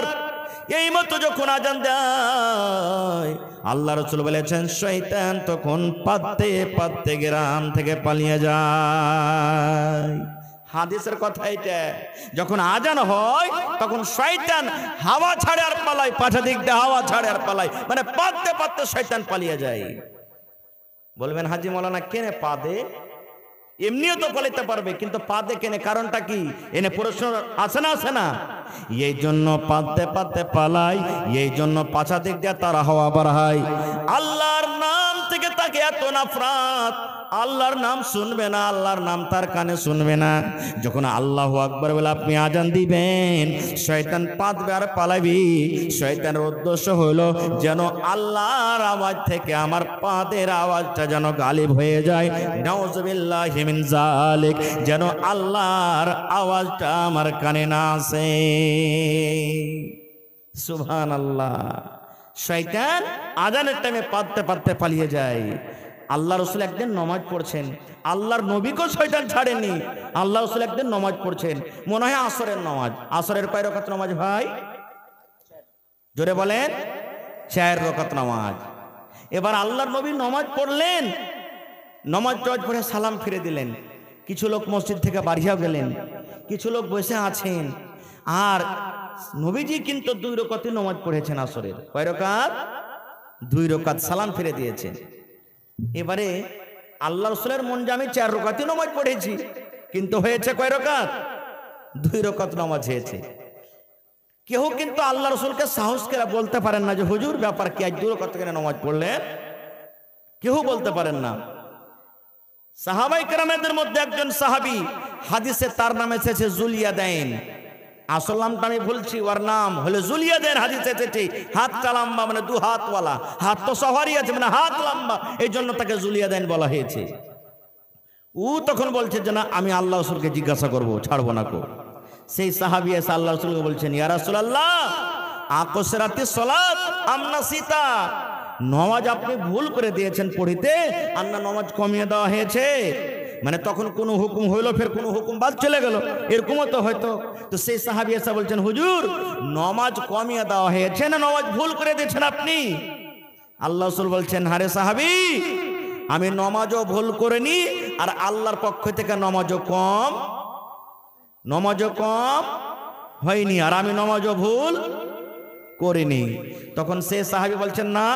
এই মতো যখন আজান দেয় আল্লাহ রাসূল বলেছেন শয়তান তখন পাততে পাততে গ্রাম থেকে পালিয়ে যায়। হাদিসের কথা এটা। যখন আজান হয় তখন শয়তান হাওয়া ছাড়ে আর পালায়, পাছা দিক দিয়ে হাওয়া ছাড়ে আর পালায়, মানে পাততে পাততে শয়তান পালিয়ে যায়। বলবেন হাজি মাওলানা কেনে পাদে? এমনিও তো পালাইতে পারবে, কিন্তু পাদে কেনে? কারণটা কি? এনে প্রশ্ন আছে না আছে না? এই জন্য পাদতে পাদতে পালাই, এই জন্য পাছা দিক দিয়ে তারা হাওয়া বাড়ায়। আল্লাহর নাম থেকে তাকে এত নাফরাত, আল্লাহর নাম শুনবে না, আল্লাহর নাম তার কানে শুনবে না। যখন আল্লাহু আকবার বলে আপনি আজান দিবেন শয়তান পাদবে আর পালাবি। শয়তানের উদ্দেশ্য হলো যেন আল্লাহর আওয়াজ থেকে আমার পাদের আওয়াজটা যেন গালিব হয়ে যায়। নাউযুবিল্লাহি মিন যালিক, যেন আল্লাহর আওয়াজটা আমার কানে না আসে। সুবহানাল্লাহ। শয়তান আজানের টাইমে পাদতে পাদতে পালিয়ে যায়। আল্লাহ রাসূল একদিন নামাজ পড়ছেন, আল্লাহর নবীকেও শয়তান ছাড়েনি। আল্লাহ রাসূল একদিন নামাজ পড়ছেন, মনে হয় আসরের নামাজ। আসরের কয় রাকাত নামাজ ভাই? জোরে বলেন। 4 রাকাত নামাজ। এবার আল্লাহর নবী নামাজ পড়লেন, নামাজ পড়ে সালাম ফিরে দিলেন। কিছু লোক মসজিদ থেকে বাড়িও গেলেন, কিছু লোক বসে আছেন। আর নবীজি কিন্তু 2 রাকাতই নামাজ পড়েছেন আসরের। কয় রাকাত? 2 রাকাত সালাম ফিরে দিয়েছেন। এবারে আল্লাহ রাসূলের মন যে আমি 4 রাকাতই নামাজ পড়েছি, কিন্তু হয়েছে কয় রাকাত? 2 রাকাত নামাজ হয়েছে। কেউ কিন্তু আল্লাহ রাসূলকে সাহস করে বলতে পারেন না যে হুজুর ব্যাপার কি, আজ 2 রাকাত কেন নামাজ পড়লেন? কেউ বলতে পারেন না। সাহাবায়ে কেরামদের মধ্যে একজন সাহাবী, হাদিসে তার নাম এসেছে জুলিয়াদাইন। আসল নামটা আমি ভুলছি, ওর নাম হলো জুলিয়াদাইন। হাদিসে এসেছে হাতটা লম্বা, মানে 2 হাতওয়ালা। হাত তো সবারই আছে, মানে হাত লম্বা, এই জন্য তাকে জুলিয়াদাইন বলা হয়েছে। ও তখন বলছে যে না, আমি আল্লাহ রাসূলকে জিজ্ঞাসা করবো, ছাড়বো না কো। সেই সাহাবী এসে আল্লাহ রাসূলকে বলছেন, ইয়া রাসূলুল্লাহ আকসরাতিস সালাত আম নাসিতা, নামাজ আপনি ভুল করে দিয়েছেন পড়িতে, আর না নামাজ কমিয়ে দেওয়া হয়েছে? মানে তখন কোনো হুকুম হইলো, ফের কোনো হুকুম বাদ চলে গেল, এরকমও তো হয়তো। তো সেই সাহাবী এসে বলছেন, হুজুর নামাজ কমিয়ে দেওয়া হয়েছে না নামাজ ভুল করে দিয়েছেন আপনি? আল্লাহ রাসূল বলছেন, আরে সাহাবী, আমি নামাজও ভুল করিনি, আর আল্লাহর পক্ষ থেকে নামাজও কম হয়নি, আর আমি নামাজও ভুল করিনি। তখন সে সাহাবী বলছেন, না,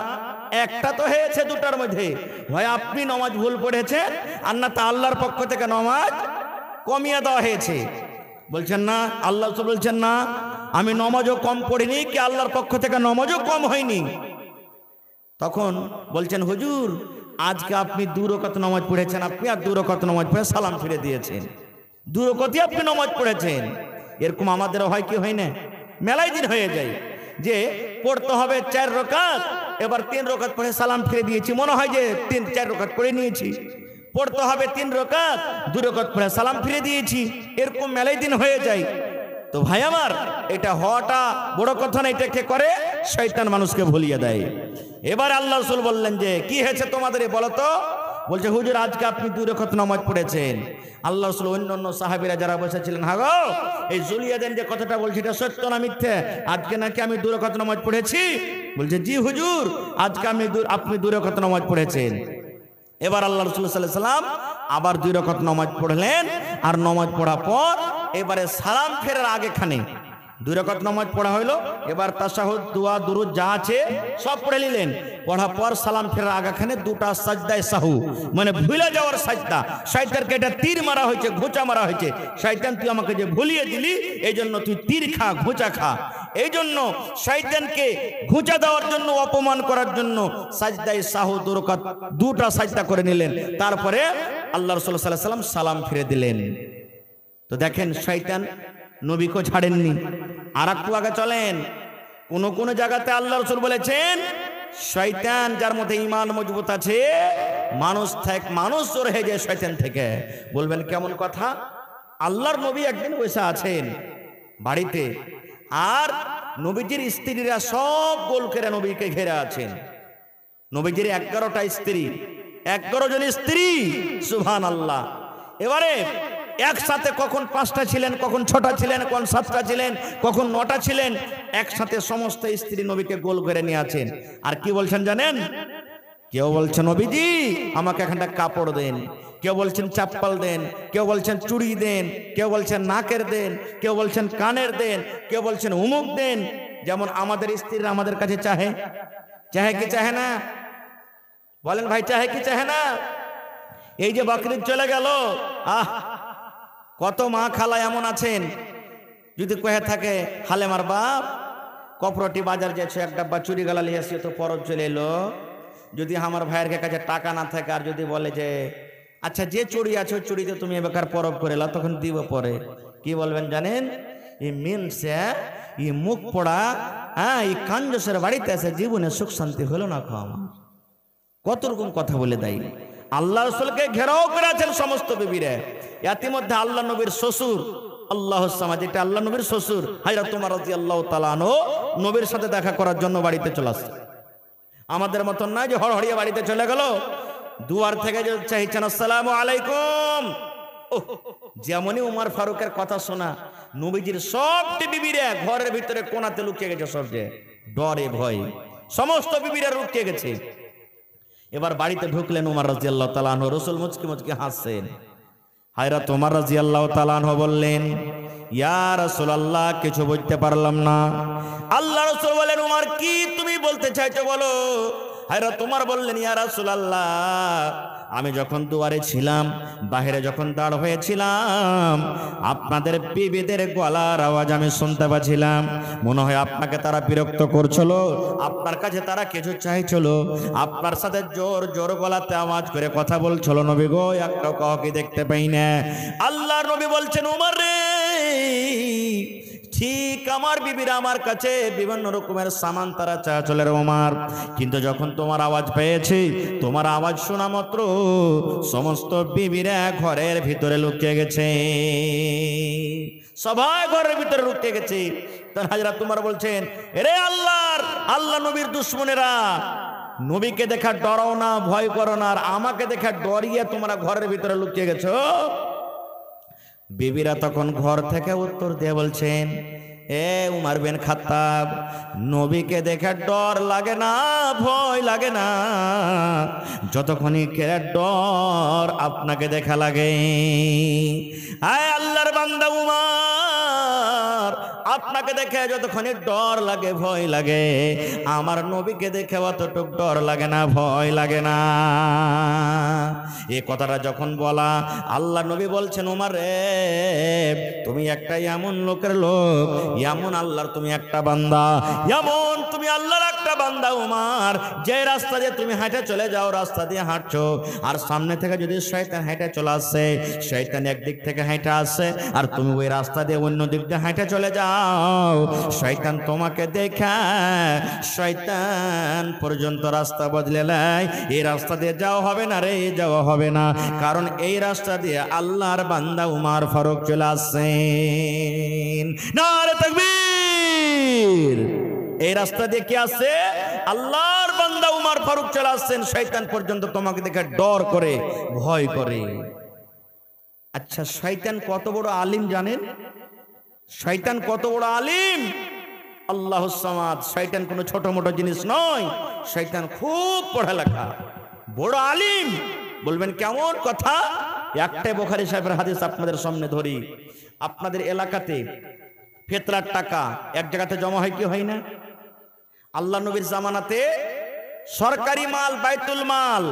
একটা তো হয়েছে দুটার মধ্যে, হয় আপনি নামাজ ভুল পড়েছেন, আর না তা আল্লাহর পক্ষ থেকে নামাজ কমিয়ে দেওয়া হয়েছে। বলছেন না, আল্লাহ বলছেন না, আমি নামাজও কম পড়িনি, কি আল্লাহর পক্ষ থেকে নামাজও কম হয়নি। তখন বলছেন, হুজুর আজকে আপনি 2 রাকাত নামাজ পড়েছেন, আপনি আর 2 রাকাত নামাজ পড়ে সালাম ফিরে দিয়েছেন। 2 রাকাতই আপনি নামাজ পড়েছেন। এরকম আমাদেরও হয় কি হয় না? মেলাই দিন হয়ে যায় যে পড়তে হবে 4 রাকাত, এবার 3 রাকাত পড়ে সালাম ফিরে দিয়েছি, মনে হয় যে 4 রাকাত পড়ে নিয়েছি। পড়তে হবে 3 রাকাত, 2 রাকাত পড়ে সালাম ফিরে দিয়েছি, এরকম মেলাই দিন হয়ে যায়। তো ভাই আমার, এটা হওয়াটা বড় কথা না, এটাকে করে শয়তান মানুষকে ভুলিয়ে দেয়। এবার আল্লাহ রাসূল বললেন যে কি হয়েছে তোমাদের বলো তো? বলছে, হুজুর আজকে আপনি 2 রাকাত নামাজ পড়েছেন। আল্লাহ রাসূল অন্যান্য সাহাবীরা যারা বসেছিলেন, হ্যাঁ গো এই জুলিয়াদাইন যে কথাটা বলছি এটা সত্য না মিথ্যে? আজকে নাকি আমি 2 রাকাত নামাজ পড়েছি? বলছে, জি হুজুর আজকে আপনি 2 রাকাত নামাজ পড়েছেন। এবার আল্লাহ রাসূল সাল্লাল্লাহু আলাইহি সাল্লাম আবার 2 রাকাত নামাজ পড়লেন। আর নামাজ পড়ার পর এবারে সালাম ফেরার আগেখানে 2 রাকাত নামাজ পড়া হলো, এবার তাশাহুদ দোয়া দুরুদ যা আছে সব পড়ে নিলেন। পড়ার পর সালাম ফেরার আগাখানে 2টা সাজদায়ে সাহু, মানে ভুলে যাওয়ার সাজদা। শয়তানকে এটা তীর মারা হয়েছে, ঘোঁচা মারা হয়েছে। শয়তান তুই আমাকে যে ভুলিয়ে দিলি, এই জন্য তুই তীর খা, ঘোঁচা খা। এই জন্য শয়তানকে ঘোঁচা দেওয়ার জন্য, অপমান করার জন্য সাজদায়ে সাহু 2 রাকাত 2টা সাজদা করে নিলেন। তারপরে আল্লাহ রাসূল সাল্লাল্লাহু আলাইহি ওয়াসাল্লাম সালাম ফিরে দিলেন। তো দেখেন শয়তান নবীকে ছাড়েননি। আর একটু আগে চলেন, কোন কোন জায়গাতে আল্লাহ রাসূল বলেছেন শয়তান যার মধ্যে ঈমান মজবুত আছে, মানুষ জোর হয়ে যায় শয়তান থেকে। বলবেন কেমন কথা? আল্লাহর নবী একদিন বসে আছেন বাড়িতে, আর নবীজির স্ত্রীরা সব গোল করে নবীকে ঘেরে আছেন। নবীজির 11টা স্ত্রী, 11 জন স্ত্রী, সুবহানাল্লাহ। এবারে একসাথে কখন 5টা ছিলেন, কখন 6টা ছিলেন, কখন 7টা ছিলেন, কখন 9টা ছিলেন, একসাথে সমস্ত স্ত্রী নবীকে গোল করে নিয়ে আছেন। আর কি বলছেন জানেন? কেউ বলছেন নবীজি আমাকে একটা কাপড় দেন, কেউ বলছেন চাপ্পাল দেন, কেউ বলছেন চুড়ি দেন, কেউ বলছেন নাকের দেন, কেউ বলছেন কানের দেন, কেউ বলছেন উমুক দেন। যেমন আমাদের স্ত্রীরা আমাদের কাছে চাহে কি চাহে না? বলেন ভাই, চাহে কি চাহে না? এই যে বকরিদ চলে গেল, কত মা খালা এমন আছেন, যদি কহে থাকে হালেমার বাপ কপরটি বাজার যাচ্ছে, এক ডাব্বা চুরি গালা লিয়ে আসি, তো পরব চলে এলো। যদি আমার ভাইয়ের কাছে টাকা না থাকে, আর যদি বলে যে আচ্ছা যে চুড়ি আছে ওই চুড়িতে তুমি এবার পরব করে এলো, তখন দিব পরে। কি বলবেন জানেন? এই মিনসে এই মুখ পড়া, এই কাঞ্জসের বাড়িতে আছে, জীবনে সুখ শান্তি হলো না কম। কত রকম কথা বলে দেয়। আল্লাহ রাসূলকে ঘেরাও করে আছেন সমস্ত বিবিরা। ইতিমধ্যে আল্লাহ নবীর শ্বশুর আল্লাহুস সামাদ, যেটা আল্লাহ নবীর শ্বশুর হযরত ওমর রাদিয়াল্লাহু তাআলা আনহু, নবীর সাথে দেখা করার জন্য বাড়িতে চলে আসছে। আমাদের মতন না যে হড়হড়িয়ে বাড়িতে চলে গেল, দুয়ার থেকে যে চাইছেন আসসালামু আলাইকুম। যেমনই উমর ফারুকের কথা শোনা, নবীজির সবটি বিবিরা ঘরের ভিতরে কোণাতে লুকিয়ে গেছে, সব যে ডরে ভয় সমস্ত বিবিরা লুকিয়ে গেছে। এবার বাড়িতে ঢুকলেন ওমর রাদিয়াল্লাহু তাআলা আনহু, রাসূল মুচকি মুচকি হাসছেন। হযরত ওমর রাদিয়াল্লাহু তাআলা আনহু বললেন, ইয়া রাসূলুল্লাহ কিছু বুঝতে পারলাম না। আল্লাহ রাসূল বলেন, ওমর কি তুমি বলতে চাইছো বলো। হযরত ওমর বললেন, ইয়া রাসূলুল্লাহ আমি যখন দুয়ারে ছিলাম, বাহিরে যখন দাঁড় হয়েছিলাম, আপনাদের বিবিদের গলার আওয়াজ আমি শুনতে পাচ্ছিলাম। মনে হয় আপনাকে তারা বিরক্ত করছিল, আপনার কাছে তারা কিছু চাইছিল, আপনার সাথে জোর জোর গলাতে আওয়াজ করে কথা বলছিল। নবী গো একটা কাউকে দেখতে পাই না। আল্লাহর নবী বলছেন, ওমর রে ঠিক আমার বিবিরা আমার কাছে বিভিন্ন রকমের সামান তারা চা চলে ওমর, কিন্তু যখন তোমার আওয়াজ পেয়েছি, তোমার আওয়াজ শোনা মাত্র সমস্ত বিবিরা ঘরের ভিতরে লুকিয়ে গেছে, সবাই ঘরের ভিতরে লুকিয়ে গেছে। তখন হযরত ওমর বলছেন, রে আল্লাহ নবীর দুশমনেরা, নবীকে দেখা ডরাও না, ভয় করো না, আর আমাকে দেখা ডরিয়ে তোমরা ঘরের ভিতরে লুকিয়ে গেছো। বিবিরা তখন ঘর থেকে উত্তর দিয়ে বলছেন, এ উমর বিন খাত্তাব, নবীকে দেখে ডর লাগে না, ভয় লাগে না, যতক্ষণই কে ডর আপনাকে দেখা লাগে। আয় আল্লাহর বান্দা উমর, আপনাকে দেখে যতক্ষণে ডর লাগে, ভয় লাগে, আমার নবীকে দেখে অতটুক ডর লাগে না, ভয় লাগে না। এই কথাটা যখন বলা, আল্লাহ নবী বলছেন, ওমর রে তুমি একটা এমন লোকের লোক, এমন আল্লাহর তুমি একটা বান্দা, এমন তুমি আল্লাহর একটা বান্দা ওমর, যে রাস্তা দিয়ে তুমি হাঁটে চলে যাও, রাস্তা দিয়ে হাঁটছো, আর সামনে থেকে যদি শয়তান হেঁটে চলে আসে, শয়তান একদিক থেকে হেঁটে আসে, আর তুমি ওই রাস্তা দিয়ে অন্য দিক দিয়ে হেঁটে চলে যাও, শয়তান তোমাকে দেখা শয়তান পর্যন্ত রাস্তা বদলে নেয়। এই রাস্তা দিয়ে যাওয়া হবে না রে, যাওয়া হবে না, কারণ এই রাস্তা দিয়ে আল্লাহর বান্দা উমর ফারুক চলে আসছেন। নারে তাকবীর! এই রাস্তা দিয়ে কি আসছে? আল্লাহর বান্দা উমর ফারুক চলে আসছেন। শয়তান পর্যন্ত তোমাকে দেখে ডর করে, ভয় করে। আচ্ছা, শয়তান কত বড় আলিম জানেন? শয়তান কত বড় আলিম! আল্লাহুস সামাদ। শয়তান কোনো ছোট মোটো জিনিস নয়, শয়তান খুব পড়ালেখা, বড় আলিম। বলবেন কেমন কথা? একটাই বুখারী সাহেবের হাদিস আপনাদের সামনে ধরি। আপনাদের এলাকাতে ফিতরার টাকা এক জায়গাতে জমা হয় কি হয় না? আল্লাহ নবীর জামানাতে সরকারি মাল, বাইতুল মাল,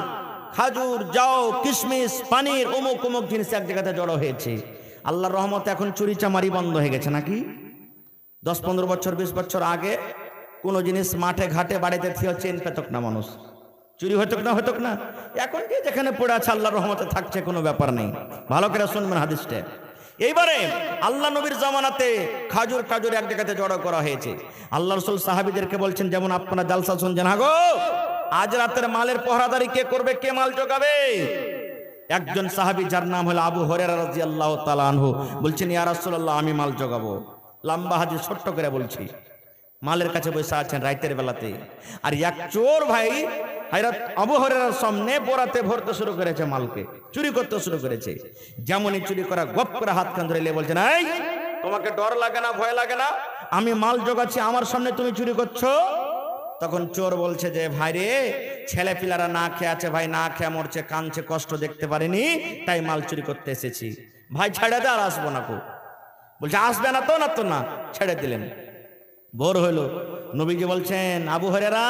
খাজুর, যাও, কিশমিশ, পানির, অমুক অমুক জিনিস এক জায়গাতে জড়ো হয়েছে। আল্লাহর রহমতে এখন চুরি চামারি বন্ধ হয়ে গেছে নাকি? 10-15 বছর 20 বছর আগে কোনো জিনিস মাঠে ঘাটে বাড়িতে থিয়ে চেন পেতক না মানুষ, চুরি হতো না। এখন কি যেখানে পড়ে আছে আল্লাহর রহমতে থাকছে, কোনো ব্যাপার নেই। ভালো করে শুনবেন হাদিসটা। এইবারে আল্লাহ নবীর জামানাতে খাজুর এক জায়গাতে জড়ো করা হয়েছে। আল্লাহ রাসূল সাহাবীদেরকে বলছেন, যেমন আপনারা জালসা শুনছেন, হাগো আজ রাতের মালের পহরাদারি কে করবে, কে মাল জোগাবে? একজন সাহাবী যার নাম হলো আবু হুরায়রা রাদিয়াল্লাহু তাআলা আনহু বলছেন, ইয়া রাসূলুল্লাহ আমি মাল জোগাবো। লম্বা হাদিস ছোট্ট করে বলছি। মালের কাছে বসে আছেন রাতের বেলাতে, আর এক চোর ভাই হযরত আবু হুরায়রার সামনে বোরাতে ভরতে শুরু করেছে, মালকে চুরি করতে শুরু করেছে। যেমনই চুরি করা গপ করে হাত কান ধরে নিয়ে বলছেন, এই তোমাকে ডর লাগে না, ভয় লাগে না? আমি মাল জোগাচ্ছি, আমার সামনে তুমি চুরি করছো? তখন চোর বলছে যে, ভাই রে, ছেলে পিলারা না খেয়ে আছে ভাই, না খেয়ে মরছে, কাঁদছে, কষ্ট দেখতে পারিনি, তাই মাল চুরি করতে এসেছি। ভাই ছেড়ে দে, আর আসবো না। বলছে আসবে না তো না, ছেড়ে দিলেন। ভোর হলো, নবীজি বলছেন, আবু হুরায়রা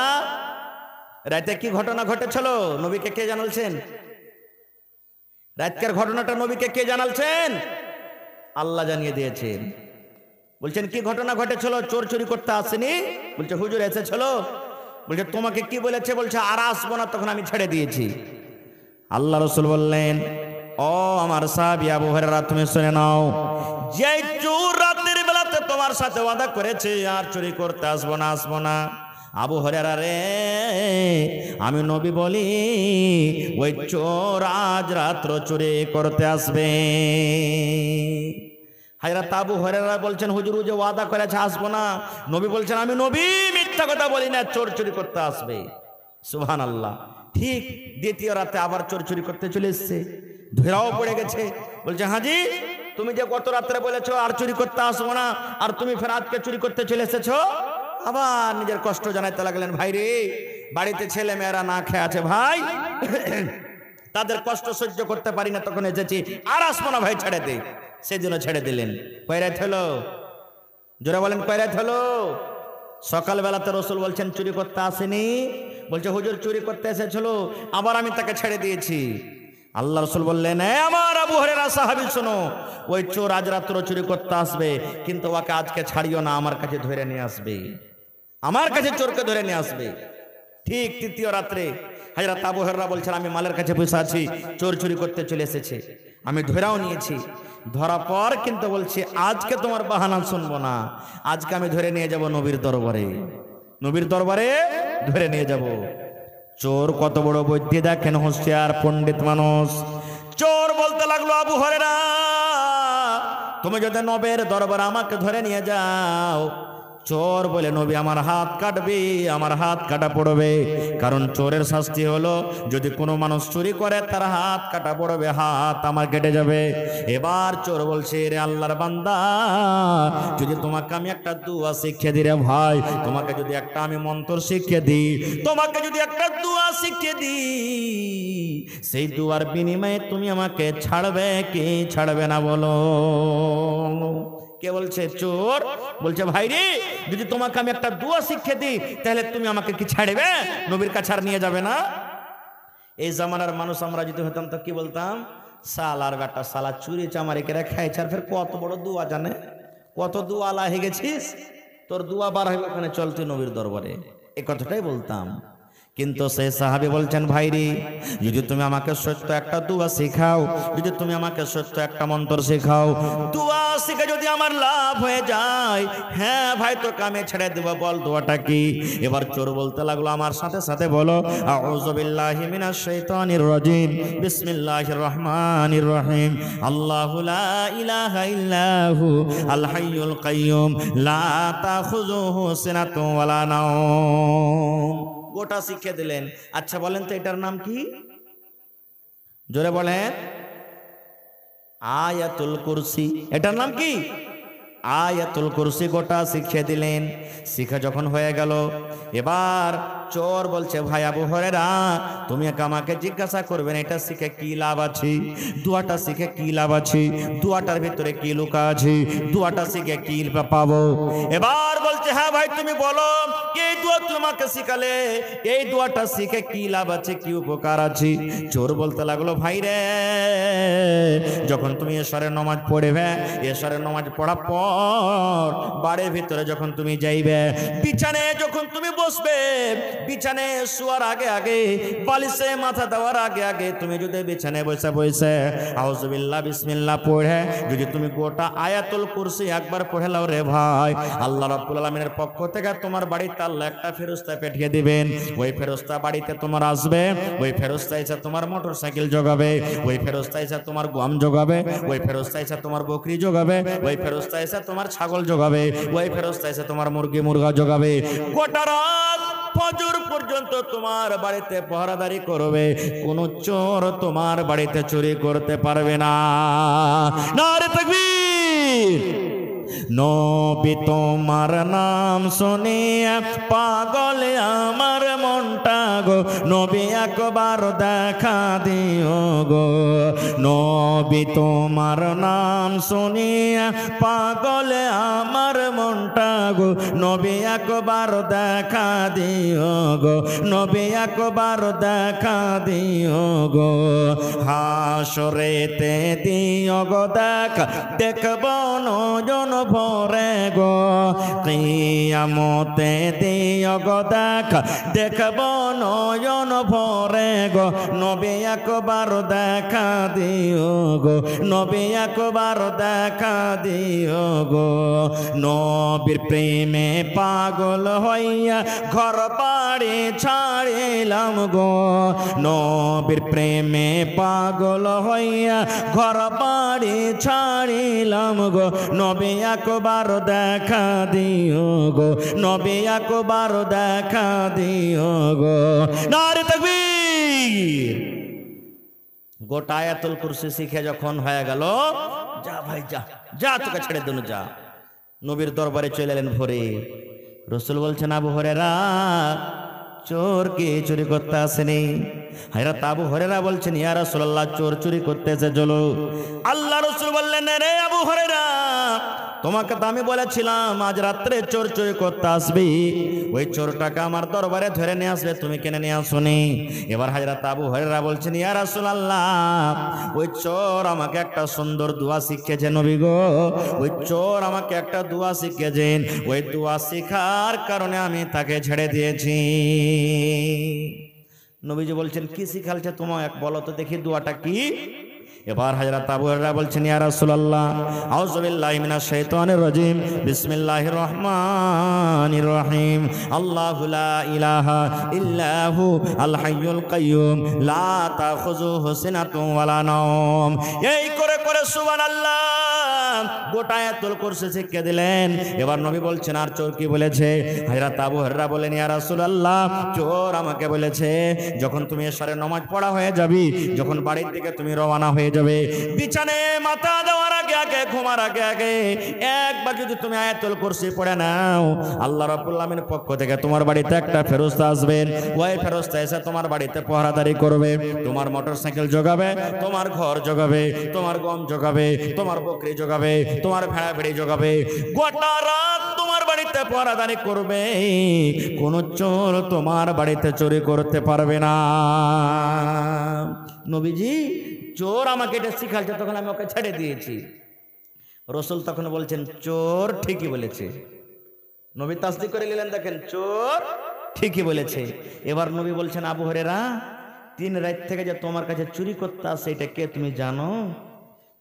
রাতে কি ঘটনা ঘটেছিল নবীকে কে জানালছেন? রাতকার ঘটনাটা নবীকে কে জানালছেন? আল্লাহ জানিয়ে দিয়েছেন। বলছেন কি ঘটনা ঘটেছিল? চোর চুরি করতে আসেনি? বলছে হুজুর এসেছিল। বলছে তোমাকে কি বলেছে? বলছে আর আসবো না, তখন আমি ছেড়ে দিয়েছি। আল্লাহ রাসূল বললেন, ও আমার সাহাবী আবু হুরায়রা, তুমি শুনে নাও, যে চোর রাতের বেলাতে তোমার সাথে ওয়াদা করেছে আর চুরি করতে আসবো না, আবু হুরায়রা রে, আমি নবী বলি ওই চোর আজ রাত্র চুরি করতে আসবে। হযরত আবু হুরায়রা বলছেন, হুজুর যে ওয়াদা করেছে আসবো না, নবী বলছেন আমি নবী মিথ্যা কথা বলি না, চোর চুরি করতে আসবে। সুবহানাল্লাহ। ঠিক দ্বিতীয় রাতে আবার চোর চুরি করতে চলে এসেছে, ধরাও পড়ে গেছে। বলছে হাজি, তুমি যে গত রাত্রে বলেছো আর চুরি করতে আসবো না, আর তুমি ফের আজকে চুরি করতে চলে এসেছো। আবার নিজের কষ্ট জানাইতে লাগলেন, ভাই রে, বাড়িতে ছেলে মেয়েরা না খেয়ে আছে ভাই, তাদের কষ্ট সহ্য করতে পারি না, তখন এসেছি, আর আসবো না ভাই, ছেড়ে দে। সেদিনও ছেড়ে দিলেন। কয় রাত হলো? জোরে বলেন, কয় রাত হলো? সকালবেলাতে রাসূল বলছেন চুরি করতে আসেনি। বলছে হুজুর চুরি করতে এসেছিল, আবার আমি তাকে ছেড়ে দিয়েছি। আল্লাহ রাসূল বললেন, আমার আবু হুরায়রা সাহাবী শোনো, ওই চোর আজ রাত্র চুরি করতে আসবে, কিন্তু ওকে আজকে ছাড়িও না, আমার কাছে ধরে নিয়ে আসবে, আমার কাছে চোরকে ধরে নিয়ে আসবে। ঠিক তৃতীয় রাত্রে হযরত আবু হুরায়রা বলছেন, আমি মালের কাছে বসে আছি, চোর চুরি করতে চলে এসেছে, আমি ধরেও নিয়েছি। ধরা পর কিন্তু বলছি আজকে তোমার বাহানা শুনবো না, আজকে আমি ধরে নিয়ে যাব নবীর দরবারে ধরে নিয়ে যাব। চোর কত বড় বুদ্ধি দেখেন, হোশিয়ার পণ্ডিত মানুষ। চোর বলতে লাগলো, আবু হুরায়রা তুমি যদি নবীর দরবারে আমাকে ধরে নিয়ে যাও। চোর বলে, নবী আমার হাত কাটবে, আমার হাত কাটা পড়বে, কারণ চোরের শাস্তি হলো যদি কোনো মানুষ চুরি করে তার হাত কাটা পড়বে, হাত আমার কেটে যাবে। এবার চোর বলছে, রে আল্লাহর বান্দা, যদি তোমাকে আমি একটা দুয়া শিখিয়ে দিই রে ভাই, তোমাকে যদি একটা আমি মন্ত্র শিখিয়ে দিই, তোমাকে যদি একটা দুয়া শিখিয়ে দিই, সেই দুয়ার বিনিময়ে তুমি আমাকে ছাড়বে কি ছাড়বে না বলো? কে বলছে? চোর বলছে, ভাই রে, যদি তোমাকে আমি একটা দুয়া শিখিয়ে দিই, তাহলে তুমি আমাকে কি ছাড়বে? নবীর কাছে আর নিয়ে যাবে না? এই জামানার মানুষ আমরা যদি হতাম তো কি বলতাম? সালার বেটা, সালা চুরি চামারি করে খাইছে, আর ফের কত বড় দুয়া জানে, কত দুয়া আলা হয়ে গেছিস, তোর দুয়া বার হবে ওখানে, চল তুই নবীর দরবারে, এই কথাটাই বলতাম। কিন্তু সেই সাহাবী বলছেন, ভাই রে, যদি তুমি আমাকে সত্য একটা দুয়া শেখাও, যদি তুমি আমাকে সত্য একটা মন্ত্র শেখাও, দুয়া শিখে যদি আমার লাভ হয়ে যায়, হ্যাঁ ভাই তোকে আমি ছেড়ে দেব, বল দুয়াটা কি? এবার চোর বলতে লাগলো, আমার সাথে সাথে বলো, আউযু বিল্লাহি মিনাশ শাইতানির রাজিম, বিসমিল্লাহির রহমানির রহিম, আল্লাহু লা ইলাহা ইল্লাহু আল হাইয়ুল কাইয়ুম লা তাখুযুহু সিনাতুন ওয়ালা নাওম। গোটা শিখিয়ে দিলেন। আচ্ছা বলেন তো এটার নাম কি? জোরে বলেন। আয়াতুল কুরসি। এটার নাম কি? আয়াতুল কুরসি গোটা শিখিয়ে দিলেন। শিখা যখন হয়ে গেল, এবার চোর বলছে ভাই আবু হুরায়রা তুমি আমাকে জিজ্ঞাসা করবেন এটা শিখে কি লাভ আছে, দোয়াটা শিখে কি লাভ আছে, দোয়াটার ভিতরে কি লুকা আছে, দোয়াটা শিখে কি পাবো। এবার বলছে হ্যাঁ ভাই তুমি বলো এই দোয়া তোমাকে শিখালে এই দোয়াটা শিখে কি লাভ আছে, কি উপকার আছে। চোর বলতে লাগলো ভাই রে যখন তুমি এশারের নামাজ পড়বে, এশারের নামাজ পড়ার পর বাড়ির ভিতরে যখন তুমি যাইবে, বিছানায় যখন তুমি বসবে, বিছানায় শোয়ার আগে আগে, বালিশে মাথা দেওয়ার আগে আগে তুমি যদি বিছানায় বসে বসে আউযুবিল্লাহ বিসমিল্লাহ পড়ে যদি তুমি গোটা আয়াতুল কুরসি একবার পড়ে লাও রে ভাই, আল্লাহ রাব্বুল আলামিনের পক্ষ থেকে তোমার বাড়িতে আল্লাহ একটা ফেরেশতা পাঠিয়ে দিবেন। ওই ফেরেশতা বাড়িতে তোমার আসবে, ওই ফেরেশতা এসে তোমার মোটরসাইকেল জোগাবে, ওই ফেরেশতা এসে তোমার গম জোগাবে, ওই ফেরেশতা এসে তোমার বকরি জোগাবে, ওই ফেরেশতা এসে তোমার ছাগল জোগাবে, ওই ফেরেশতা এসে তোমার মুরগি মুরগা জোগাবে। গোটা রাত ফজর পর্যন্ত তোমার বাড়িতে পহরাদারি করবে, কোন চোর তোমার বাড়িতে চুরি করতে পারবে না। নারে তাকবীর। নবী তোমার নাম শুনিয়া পাগল আমার মনটা গো, নবী একবার দেখা দিও গো। নবী তোমার নাম শুনিয়া পাগল আমার মনটা গো, নবী একবার দেখা দিও গো, নবী একবার দেখা দিও গো। হাসরেতে দিও গো দেখা, দেখব নয়ন ভরে গো, কিয়ামতে দিও গো দেখা, দেখব নয়ন ভরে গো, নবী একবার দেখা দিও গো, নবী একবার দেখা দিও গো। নবীর প্রেমে পাগল হইয়া ঘর বাড়ি ছাড়িলাম গো, নবীর প্রেমে পাগল হইয়া ঘর বাড়ি ছাড়িলাম গো, নবী একবার দেখা দিও গো, নবী একবার দেখা দিও গো। নারে তাকবীর। গোটা আয়াতুল কুরসি শিখে যখন হয়ে গেল, যা ভাই যা যা তোকে ছেড়ে দিন যা। নবীর দরবারে চলে এলেন ভোরে। রাসূল বলছেন আবু হুরায়রা চোর কি চুরি করতে আসেনি? হযরত আবু হুরায়রা বলছেন ইয়া রাসূলুল্লাহ চোর চুরি করতে এসেছিল। আল্লাহ রাসূল বললেন রে আবু হুরায়রা তোমাকে তো আমি বলেছিলাম আজ রাত্রে চোর চুরি করতে আসবি, ওই চোরটাকে আমার দরবারে ধরে নিয়ে আসবে, তুমি কেন নিয়ে আসোনি? এবার হযরত আবু হুরায়রা বলছেন ইয়া রাসূলুল্লাহ ওই চোর আমাকে একটা সুন্দর দোয়া শিখিয়েছে নবী গো, ওই চোর আমাকে একটা দোয়া শিখিয়েছেন, ওই দোয়া শিখার কারণে আমি তাকে ছেড়ে দিয়েছি। নবীজি বলছেন কি শিখালছে তোমায় বলো তো দেখি দোয়াটা কি? এবার হযরত আবু হুরায়রা বলছেন ইয়া রাসূলুল্লাহ আউযু বিল্লাহি মিনাশ শাইতানির রাজিম বিসমিল্লাহির রহমানির রহিম আল্লাহু লা ইলাহা ইল্লাহু আল হাইয়ুল কাইয়্যুম লা তাখুযুহু সিনাতুন ওয়ালা নাওম। এই করে করে সুবহানাল্লাহ গোটা আয়াতুল কুরসি শিখিয়ে দিলেন। এবার নবী বলছেন আর চোর কি বলেছে? হযরত আবু হুরায়রা বলেন ইয়া রাসূলুল্লাহ চোর আমাকে বলেছে যখন তুমি এশারের নামাজ পড়া হয়ে যাবি, যখন বাড়ির দিকে তুমি রওনা হয়ে যাবে, বিছানায় মাথা দেওয়ার আগে আগে ঘুমার আগে আগে একবার যদি তুমি আয়াতুল কুরসি পড়ে নাও, আল্লাহ রাব্বুল আলামিনের পক্ষ থেকে তোমার বাড়িতে একটা ফেরেশতা আসবেন, ওই ফেরেশতা এসে তোমার বাড়িতে পহরাদারি করবে, তোমার মোটরসাইকেল জোগাবে, তোমার ঘর জোগাবে, তোমার গম জোগাবে, তোমার বকরি জোগাবে, তোমার ভেড়া ভেড়ি জোগাবে, গোটা রাত তোমার বাড়িতে পহরাদারি করবে, কোন চোর তোমার বাড়িতে চুরি করতে পারবে না। নবীজি চোর আমাকে এটা শিখাচ্ছে, তখন আমি ওকে ছেড়ে দিয়েছি। রাসূল তখন বলছেন চোর ঠিকই বলেছে। নবী তাসদিক করে নিলেন, দেখেন চোর ঠিকই বলেছে। এবার নবী বলছেন আবু হুরায়রা 3 রাত থেকে যে তোমার কাছে চুরি করতে আসে এটা কে তুমি জানো?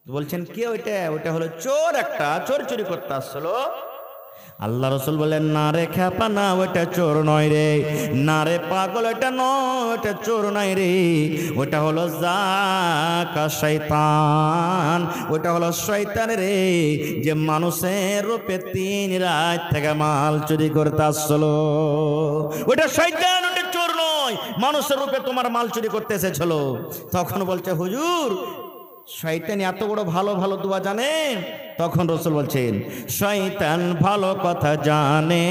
বলছেন কে ওইটা? ওইটা হলো চোর, একটা চোর চুরি করতে আসলো। আল্লাহ রাসূল বলেন না রে খেপা না, ওটা চোর নয় রে, না রে পাগল ওটা নয়, ওটা চোর নয় রে, ওটা হলো জাকা শয়তান, ওটা হলো শয়তান রে, যে মানুষের রূপে 3 রাত থেকে মাল চুরি করতে আসলো। ওটা শয়তান, ওটা চোর নয়, মানুষের রূপে তোমার মাল চুরি করতে এসেছিল। তখন বলছে হুজুর শয়তান এত বড় ভালো ভালো দোয়া জানে, তখন রাসূল বলছেন শয়তান ভালো কথা জানে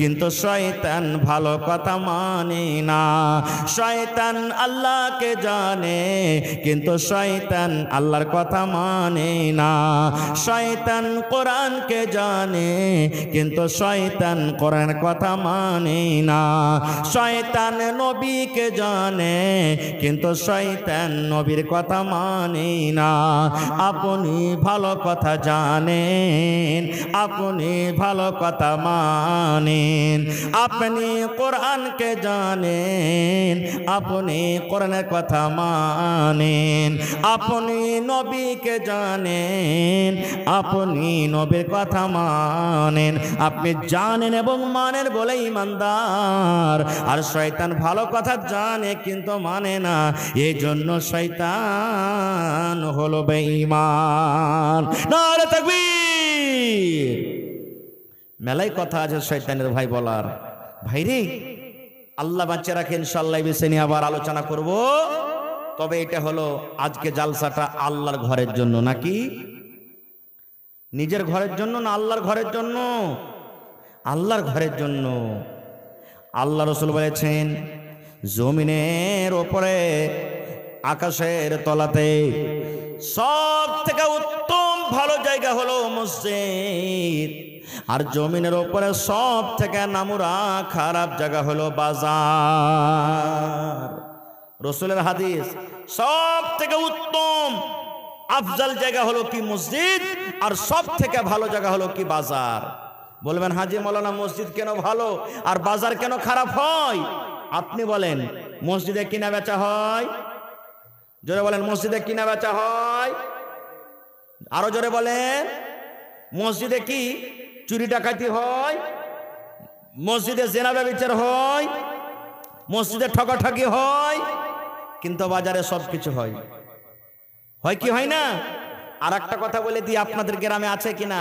কিন্তু শয়তান ভালো কথা মানে না। শয়তান আল্লাহকে জানে কিন্তু শয়তান আল্লাহর কথা মানে না। শয়তান কোরআনকে জানে কিন্তু শয়তান কোরআনের কথা মানে না। শয়তান নবীকে জানে কিন্তু শয়তান নবীর কথা মানে না। আপনি ভালো কথা জানেন, আপনি ভালো কথা মানেন, আপনি কোরআনকে জানেন, আপনি কোরআনের কথা মানেন, আপনি নবীকে জানেন, আপনি নবীর কথা মানেন। আপনি জানেন এবং মানেন বলে ঈমানদার। আর শয়তান ভালো কথা জানে কিন্তু মানে না, এই জন্য শয়তান হলো বেঈমান। নারে তাকবীর। মেলাই কথা আছে শয়তানের ভাই বলার। ভাইরে আল্লাহ বাঁচিয়ে রাখে, ইনশাআল্লাহ এই বিষয় নিয়ে আবার আলোচনা করব। তবে এটা হলো আজকে জালসাটা আল্লাহর ঘরের জন্য, নাকি নিজের ঘরের জন্য না আল্লাহর ঘরের জন্য? আল্লাহর ঘরের জন্য। আল্লাহ রাসূল বলেছেন জমিনের ওপরে আকাশের তলাতে সব থেকে উত্তম ভালো জায়গা হলো মসজিদ, আর জমিনের ওপরে সব থেকে নামুরা খারাপ জায়গা হলো বাজার। রাসূলের হাদিস, সব থেকে উত্তম আফজাল জায়গা হলো কি মসজিদ, আর সব থেকে ভালো জায়গা হলো কি বাজার। বলবেন হাজি মাওলানা মসজিদ কেন ভালো আর বাজার কেন খারাপ হয়? আপনি বলেন মসজিদে কিনা বেচা হয়? জোরে বলেন মসজিদে কিনা বেচা হয়? আরো জোরে বলেন মসজিদে কি চুরি ডাকাতি হয়? মসজিদে জেনা ব্যভিচার হয়? মসজিদে ঠকাঠকি হয়? কিন্তু বাজারে সব কিছু হয়। হয় কি হয় না? আর একটা কথা বলে দিই, আপনাদের গ্রামে আছে কিনা,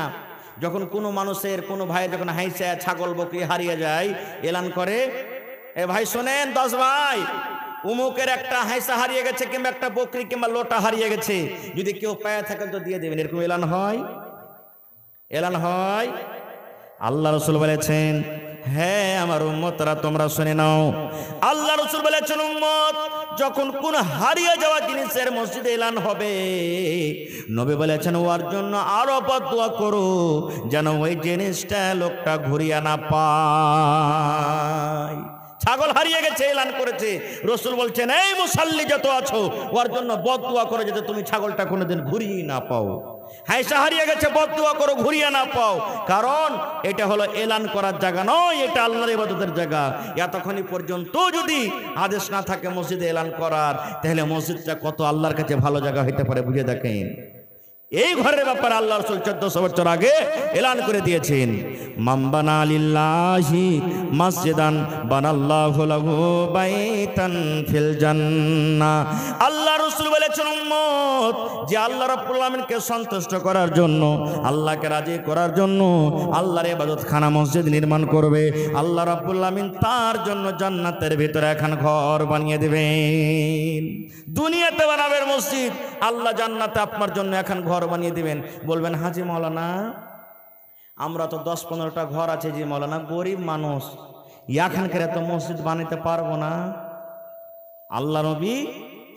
যখন কোনো মানুষের কোনো ভাই যখন হাইসা ছাগল বকরি হারিয়ে যায়, এলান করে এ ভাই শোনেন 10 ভাই উমুকের একটা হাইসা হারিয়ে গেছে কিংবা একটা বকরি কিংবা লোটা হারিয়ে গেছে, যদি কেউ পায়ে থাকেন তো দিয়ে দেবেন। এরকম এলান হয়? এলান হয়? আল্লাহ রাসূল বলেছেন হ্যাঁ আমার উম্মতরা তোমরা শুনে নাও। আল্লাহ রাসূল বলেছেন উম্মত যখন কোন হারিয়ে যাওয়া জিনিসের মসজিদে এলান হবে, নবী বলেছেন ওর জন্য আরো বদদুয়া করো যেন ওই জিনিসটা লোকটা ঘুরিয়ে না পায়। ছাগল হারিয়ে গেছে এলান করেছে, রাসূল বলছেন এই মুসাল্লি যত আছো ওর জন্য বদদুয়া করো যাতে তুমি ছাগলটা কোনোদিন ঘুরিয়ে না পাও। হাইসা হারিয়ে গেছে বদদুয়া করো ঘুরিয়ে না পাও, কারণ এটা হলো এলান করার জায়গা নয়, এটা আল্লাহর ইবাদতের জায়গা। এতক্ষণই পর্যন্ত যদি আদেশ না থাকে মসজিদে এলান করার, তাহলে মসজিদটা কত আল্লাহর কাছে ভালো জায়গা হইতে পারে বুঝে দেখেন। এই ঘরের ব্যাপারে আল্লাহ রাসূল 1400 বছর আগে এলান করে দিয়েছেন মান বানা লিল্লাহি মসজিদান বানাল্লাহু লাহু বাইতান ফিল জান্নাহ। আল্লাহ রাসূল বলেছেন উম্মত যে আল্লাহ রাব্বুল আলামিনকে সন্তুষ্ট করার জন্য, আল্লাহকে রাজি করার জন্য আল্লাহর ইবাদতখানা মসজিদ নির্মাণ করবে, আল্লাহ রাব্বুল আলামিন তার জন্য জান্নাতের ভিতরে এখন ঘর বানিয়ে দিবেন। দুনিয়াতে বানাবেন মসজিদ, আল্লাহ জান্নাতে আপনার জন্য এখন ঘর বানিয়ে দিবেন। বলবেন হাজি মাওলানা আমরা তো 10-15টা ঘর আছে, যে মাওলানা গরিব মানুষ এখানকার এত মসজিদ বানাতে পারবো না। আল্লাহ নবী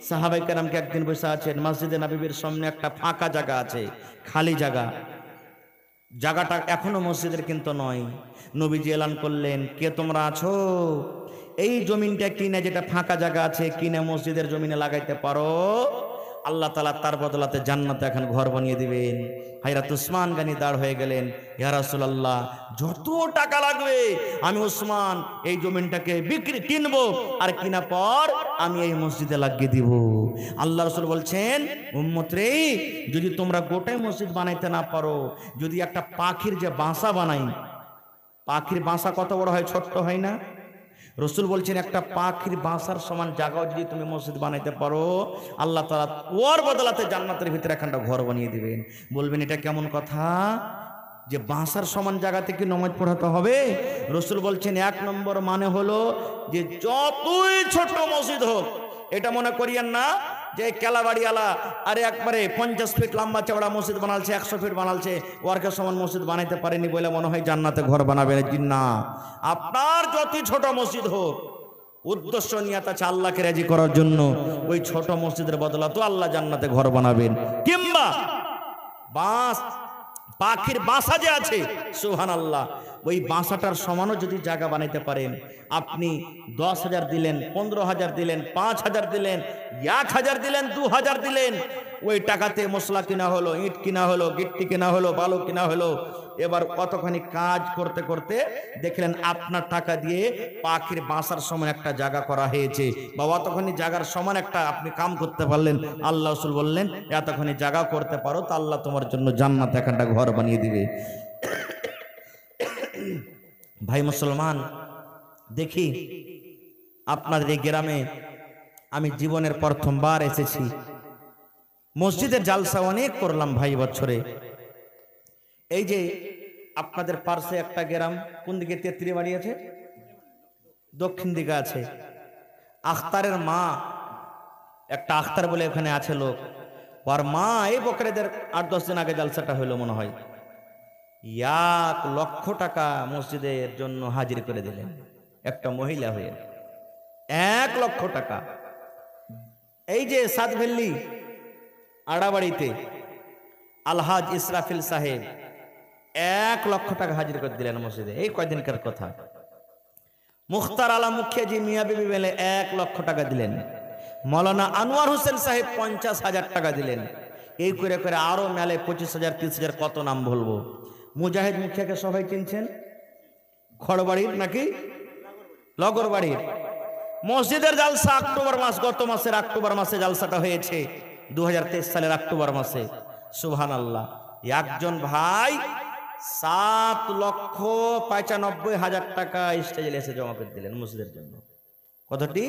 সাহাবায়ে কেরামকে একদিন বসে আছেন, মসজিদে নববীর সামনে একটা ফাঁকা জায়গা আছে, খালি জায়গা, জায়গাটা এখনো মসজিদের কিন্তু নয়। নবীজি এলান করলেন কে তোমরা আছো, এই জমিনটা কিনে যেটা ফাঁকা জায়গা আছে কিনে মসজিদের জমিনে লাগাইতে পারো, আল্লাহ তাআলা তার বদলাতে জান্নাতে এখন ঘর বানিয়ে দিবেন। হযরত উসমান গনি দাঁড় হয়ে গেলেন, ইয়া রাসূলুল্লাহ যত টাকা লাগবে আমি উসমান এই জমিনটাকে কিনবো, আর কিনা পর আমি এই মসজিদে লাগিয়ে দিব। আল্লাহ রাসূল বলছেন উম্মত রে, যদি তোমরা গোটাই মসজিদ বানাইতে না পারো, যদি একটা পাখির যে বাসা বানাই, পাখির বাসা কত বড় হয়, ছোট্ট হয় না? রাসূল বলছেন একটা পাখির বাসার সমান জায়গাও যদি তুমি মসজিদ বানাইতে পারো, আল্লাহ তাআলা ওর বদলাতে জান্নাতের ভিতরে একটা ঘর বানিয়ে দিবেন। বলবেন এটা কেমন কথা যে বাসার সমান জায়গাতে কি নামাজ পড়াতে হবে? রাসূল বলছেন 1 নম্বর মানে হলো যে যতই ছোট মসজিদ হোক, এটা মনে করিয়েন না যে কেলাবাড়িওয়ালা আরে একবারে 50 ফিট লম্বা চওড়া মসজিদ বানালছে, 100 ফিট বানালছে, ওয়ার্কের সমান মসজিদ বানাইতে পারেনি বলে মনে হয় জান্নাতে ঘর বানাবে না। আপনার যতই ছোট মসজিদ হোক, উদ্দেশ্য নিয়ত আছে আল্লাহকে রাজি করার জন্য, ওই ছোট মসজিদের বদলাতে আল্লাহ জান্নাতে ঘর বানাবেন। কিংবা বাঁশ, পাখির বাসা যে আছে সুবহানাল্লাহ, ওই বাসাটার সমানও যদি জায়গা বানাইতে পারেন, আপনি 10,000 দিলেন, 15,000 দিলেন, 5,000 দিলেন, 1,000 দিলেন, 2,000 দিলেন, ওই টাকাতে মশলা কিনা হলো, ইট কিনা হলো, গিট্টি কিনা হলো, বালু কিনা হলো। এবার কতখানি কাজ করতে করতে দেখলেন আপনার টাকা দিয়ে পাখির বাসার সমান একটা জায়গা করা হয়েছে, বা অতখানি জায়গার সমান একটা আপনি কাম করতে পারলেন। আল্লাহ রাসূল বললেন এতখানি জায়গা করতে পারো তো আল্লাহ তোমার জন্য জান্নাতে একটা ঘর বানিয়ে দিবে। ভাই মুসলমান, দেখি আপনাদের এই গ্রামে আমি জীবনের প্রথমবার এসেছি। মসজিদের জালসা অনেক করলাম ভাই বছরে। এই যে আপনাদের পার্শ্বে একটা গ্রাম, কোন দিকে তেত্রি বাড়ি আছে, দক্ষিণ দিকে আছে, আখতারের মা, একটা আখতার বলে এখানে আছে লোক, ওর মা এই বকরেদের 8-10 দিন আগে জালসাটা হইলো মনে হয়, 1 লক্ষ টাকা মসজিদের জন্য হাজির করে দিলেন, একটা মহিলা হয়ে 1 লক্ষ টাকা। এই যে সাতভেল্লি আড়াবাড়িতে আলহাজ ইসরাফিল সাহেব 1 লক্ষ টাকা হাজির করে দিলেন মসজিদে, এই কয়দিনকার কথা। মুখতার আলা মুখিয়াজি মিয়া বিবি মেলে 1 লক্ষ টাকা দিলেন। মৌলানা আনোয়ার হোসেন সাহেব 50,000 টাকা দিলেন। এই করে করে আরো মেলে 25,000, 30,000, কত নাম বলবো। মুজাহিদ মুখিয়াকে সবাই চিনছেন, খড়বাড়ির নাকি লগরবাড়ির। মসজিদের জালসা অক্টোবর মাস, গত মাসের অক্টোবর মাসে জালসাটা হয়েছে, 2023 সালের অক্টোবর মাসে। সুবহানাল্লাহ, একজন ভাই 7,95,000 টাকা স্টেজে এসে জমা করে দিলেন মসজিদের জন্য। কতটি?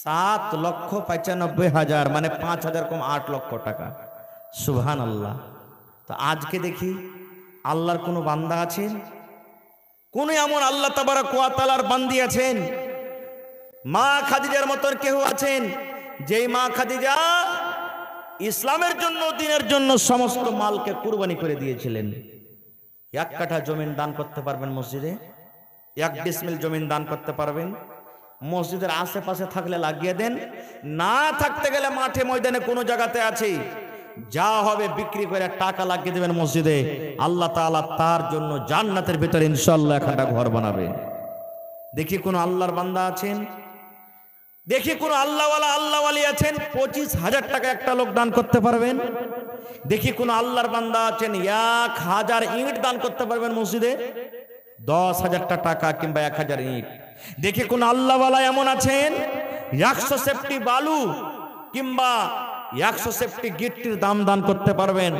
7,95,000, মানে 5,000 কম 8 লক্ষ টাকা। সুবহানাল্লাহ। তো আজকে দেখি আল্লাহর কোন বান্দা আছেন, কোন এমন আল্লাহ তাবারক ওয়া তাআলার বান্দি আছেন, মা খাদিজার মতন কেউ আছেন, যেই মা খাদিজা ইসলামের জন্য, দ্বীনের জন্য সমস্ত মালকে কুরবানি করে দিয়েছিলেন। 1 কাঠা জমিন দান করতে পারবেন মসজিদে, 1 ডিসমিল জমিন দান করতে পারবেন। মসজিদের আশেপাশে থাকলে লাগিয়ে দেন, না থাকতে গেলে মাঠে ময়দানে কোনো জায়গাতে আছে, যা হবে বিক্রি করে টাকা লাগিয়ে দেবেন মসজিদে। আল্লাহ তাআলা তার জন্য জান্নাতের ভিতরে ইনশাআল্লাহ একটা ঘর বানাবে। দেখি কোন আল্লাহর বান্দা আছেন, দেখি কোন আল্লাহওয়ালি আছেন 25,000 টাকা একটা লোক দান করতে পারবেন। দেখি কোন আল্লাহর বান্দা আছেন 1,000 ইট দান করতে পারবেন মসজিদে, 10,000 টাকা কিংবা 1,000 ইট। দেখি কোন আল্লাহওয়ালা এমন আছেন 100 সেফটি বালু কিংবা 100 সেফটি গিট্টির দান করতে পারবেন।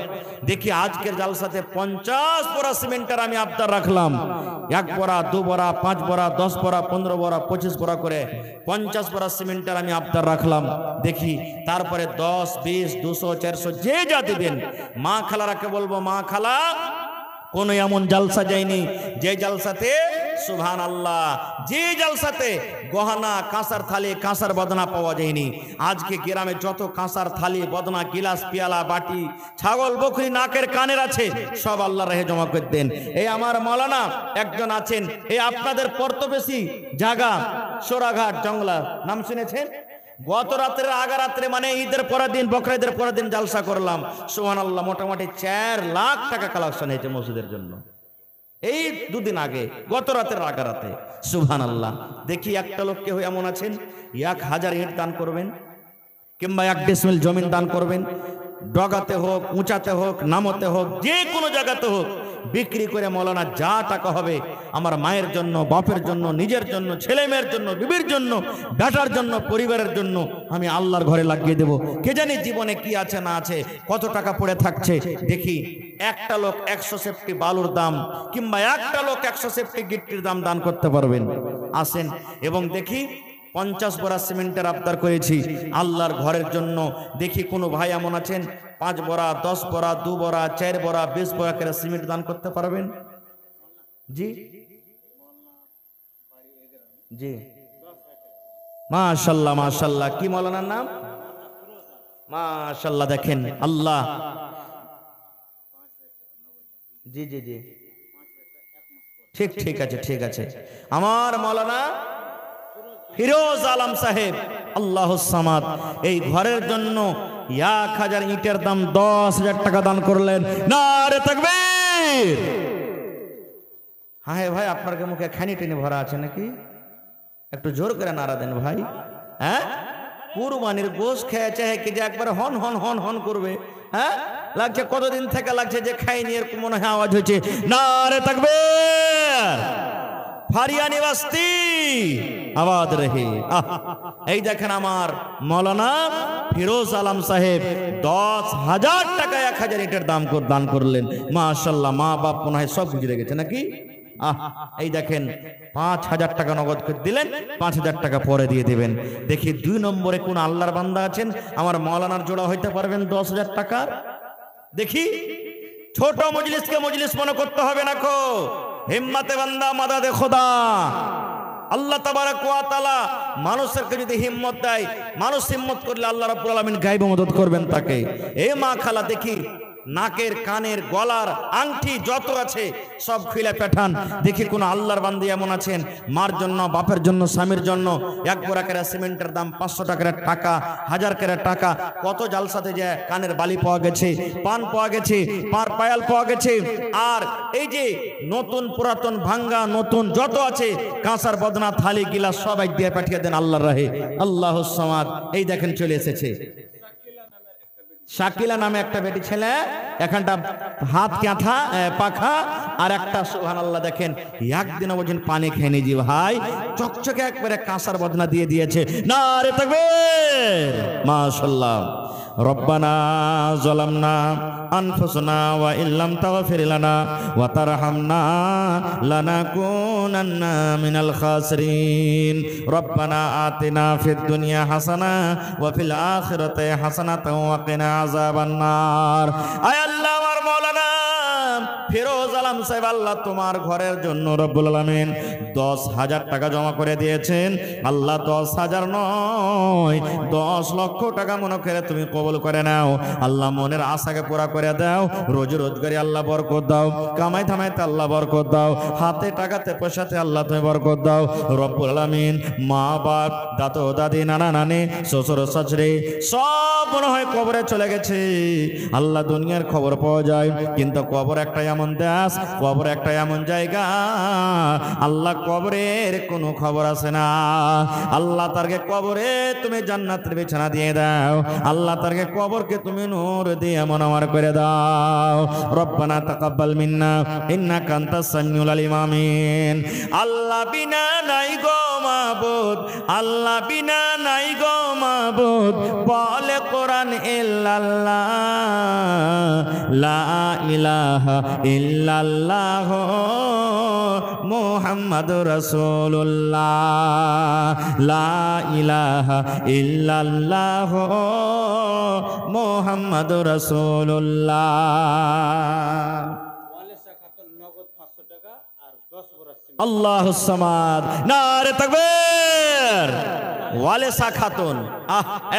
দেখি আজকের জালসাতে 50 বড়া সিমেন্টের আমি আবদার রাখলাম, 1 বড়া, 2 বড়া, 5 বড়া, 10 বড়া, 15 বড়া, 25 বড়া করে 50 বড়া সিমেন্টের আমি আবদার রাখলাম। দেখি তারপরে 10, 20, 200, 400 যে যা দিবেন। মা খালারাকে বলবো, মা খালা, কোন এমন জালসা যায়নি যে জালসাতে সুবহানাল্লাহ, যে জালসাতে গহনা, কাঁসার থালি, কাঁসার বদনা পাওয়া যায়নি। আজকে গ্রামে যত কাঁসার থালি, বদনা, গিলাস, পিয়ালা, বাটি, ছাগল, বকরি, নাকের কানের আছে, সব আল্লাহর রাহে জমা করে দেন। এই আমার মাওলানা একজন আছেন, এই আপনাদের প্রতিবেশী জায়গা সোরাঘাট জংলা, নাম শুনেছেন? গত রাত্রে, আগা রাত্রে, মানে ঈদের পরের দিন, বকরা ঈদের পরের দিন জালসা করলাম। সুবহানাল্লাহ, মোটামুটি 4 লাখ টাকা কালেকশন হয়েছে মসজিদের জন্য, এই 2 দিন আগে, গত রাতের আগা রাতে। সুবহানাল্লাহ। দেখি একটা লোক কেউ এমন আছেন 1,000 ইট দান করবেন কিংবা 1 ডিসমিল জমিন দান করবেন। ডগাতে হোক, উঁচাতে হোক, নামতে হোক, যে কোনো জায়গাতে হোক, বিক্রি করে মৌলানা যা টাকা হবে আমার মায়ের জন্য, বাপের জন্য, নিজের জন্য, ছেলে মেয়ের জন্য, বিবির জন্য, বেটার জন্য, পরিবারের জন্য আমি আল্লাহর ঘরে লাগিয়ে দেব। কে জানি জীবনে কি আছে না আছে, কত টাকা পড়ে থাকছে। দেখি একটা লোক 100 সেফটি বালুর দাম কিংবা একটা লোক 100 সেফটি গিট্টির দাম দান করতে পারবেন, আসেন। এবং দেখি 50 বড়া সিমেন্টের আবদার করেছি আল্লাহর ঘরের জন্য। দেখি কোনো ভাই এমন আছেন 5 বড়া, 10 বড়া, 2 বড়া, 4 বড়া, 20 বড়া করে সিমেন্ট দান করতে পারবেন? জি জি, মাশাআল্লাহ মাশাআল্লাহ। কি মাওলানার নাম? মাশাআল্লাহ দেখেন আল্লাহ, জি জি জি ঠিক ঠিক আছে ঠিক আছে। আমার মাওলানা ফিরোজ আলম সাহেব আল্লাহুস সামাদ এই ঘরের জন্য 1000 ইটের দাম 10,000 টাকা দান করলেন। নারে তাকবীর। হ্যাঁ ভাই, আপনার মুখে খানি টেনে ভরা আছে নাকি? একটু জোর করে নাড়া দেন ভাই। হ্যাঁ, কুরবানির গোশত খেয়েছে কি যে একবার হন হন হন হন করবে? হ্যাঁ লাগছে, কতদিন থেকে লাগছে যে খাইনি, এরকম মনে হয় আওয়াজ হয়েছে। নারে তাকবীর। ফারিয়ানি বাস্তি আওয়াজ রহে। এই দেখেন আমার মাওলানা ফিরোজ আলম সাহেব 10,000 টাকা 1000 ইটের দান করলেন। মাশাআল্লাহ, মা বাপ মনে হয় সব গুজরে গেছে নাকি? এই দেখেন 5,000 টাকা নগদ করে দিলেন, 5,000 টাকা পরে দিয়ে দিবেন। দেখি 2 নম্বরে কোন আল্লাহর বান্দা আছেন আমার মাওলানার জোড়া হইতে পারবেন 10,000 টাকার? দেখি। ছোট মজলিসকে মজলিস মনে করতে হবে না কো, হিম্মতে বান্দা মাদাদে খোদা। আল্লাহ তাবারাক ওয়া তাআলা মানুষকে যদি হিম্মত দেয়, মানুষ হিম্মত করলে আল্লাহ রাব্বুল আলামিন গায়ব মদদ করবেন তাকে। এ মা খালা দেখি নাকের কানের গলার আংটি যত আছে সব খুলে পাঠান। দেখি কোন আল্লাহর বান্দি এমন আছেন মার জন্য, বাপের জন্য, স্বামীর জন্য এক বোরা করে সিমেন্টের দাম 500 টাকার টাকা, 1000 করে টাকা, কত জালসাতে যে কানের বালি পাওয়া গেছে, পান পাওয়া গেছে, পার পায়াল পাওয়া গেছে। আর এই যে নতুন পুরাতন ভাঙ্গা নতুন যত আছে কাঁসার বদনা থালি গিলাস সবাই দিয়ে পাঠিয়ে দেন আল্লাহর রাহে। আল্লাহুস সামাদ। এই দেখেন চলে এসেছে শাকিলা নামে একটা বেটি ছেলে, এখানটা হাত কাঁথা পাখা আর একটা সুবহানাল্লাহ দেখেন একদিনও বলছেন পানি খেয়ে নিজি ভাই, চকচকে একবারে কাঁসার বদনা দিয়ে দিয়েছে। নারে তাকবীর। মাশাআল্লাহ। রব্বানা যালামনা আনফুসানা ওয়া ইল্লাম তাগফির লানা ওয়া তারহামনা লানাকুনান্না মিনাল খাসিরিন। রব্বানা আতিনা ফিদ দুনিয়া হাসানা ওয়া ফিল আখিরাতি হাসানাতাও ওয়া কিনা আযাবান নার। আয় আল্লাহ আমার মাওলানা ফিরোজ আলম সাহেব, আল্লাহ তোমার ঘরের জন্য রব্বুল আলামিন 10,000 টাকা জমা করে দিয়েছেন। আল্লাহ 10,000 নয় 10 লক্ষ টাকা মনে করে তুমি কবুল করে নাও। আল্লাহ মনের আশাকে পুরা করে দাও। রোজ রোজগারি আল্লাহ বরকত দাও। কামাই থামাইতে আল্লাহ বরকত দাও। হাতে টাকাতে পয়সাতে আল্লাহ তুমি বরকত দাও রব্বুল আলামিন। মা বাপ, দাদু দাদি, নানা নানি, শ্বশুর শাশুড়ি সব মনে হয় কবরে চলে গেছে। আল্লাহ দুনিয়ার খবর পাওয়া যায়, কিন্তু কবর একটা এমন দেশ, কবর একটা এমন জায়গা, আল্লাহ কবরের কোনো খবর আছে না। আল্লাহ তারকে কবরে তুমি জান্নাতের বিছানা দিয়ে দাও। আল্লাহ তারকে কবরকে তুমি নূর দিয়ে মনোয়ার করে দাও। রব্বানা তাকাব্বাল মিন্না ইন্নাকা আনতাস সামিউল আলিম। আমিন। আল্লাহ বিনা নাই গো মাবুদ, আল্লাহ বিনা নাই গো মাবুদ, বলে কোরআন ইল্লাল্লাহ, লা ইলাহা ইল্লাল্লাহ মুহাম্মাদুর রাসূলুল্লাহ, লা ইলাহা ইল্লাল্লাহ মুহাম্মাদুর রাসূলুল্লাহ। আল্লাহুস সামাদ। নারে তাকবীর। ওয়ালেসা খাতুন।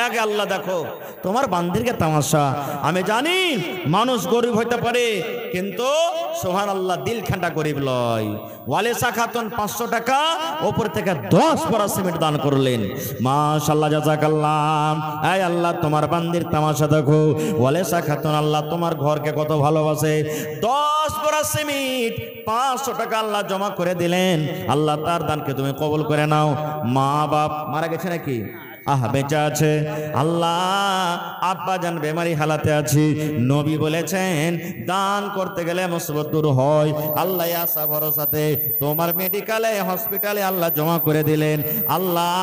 আগে আল্লাহ দেখো তোমার বান্দিরকে তামাশা। আমি জানি মানুষ গরিব হইতে পারে, কিন্তু সুবহানাল্লাহ দিল খান্ডা গরিব লয়। ওয়ালেসা খাতুন 500 টাকা উপর থেকে 10 পরা সিমেন্ট দান করলেন। মাশাআল্লাহ, জাযাকাল্লাহ। এই আল্লাহ তোমার বান্দির তামাশা দেখো। ওয়ালেসা খাতুন আল্লাহ তোমার ঘরকে কত ভালোবাসে। 10 পরা সিমেন্ট 500 টাকা আল্লাহ জমা করে দিলেন। আল্লাহ তার দানকে তুমি কবুল করে নাও। মা বাপ মারা গেছে নাকি? বেঁচে আছে। আল্লাহ আব্বা জান বেমারি হালাতে আছি। নবী বলেছেন দান করতে গেলে মুসিবত দূর হয়। আল্লাহ আশা ভরসাতে তোমার মেডিকেলে হসপিটালে আল্লাহ জমা করে দিলেন। আল্লাহ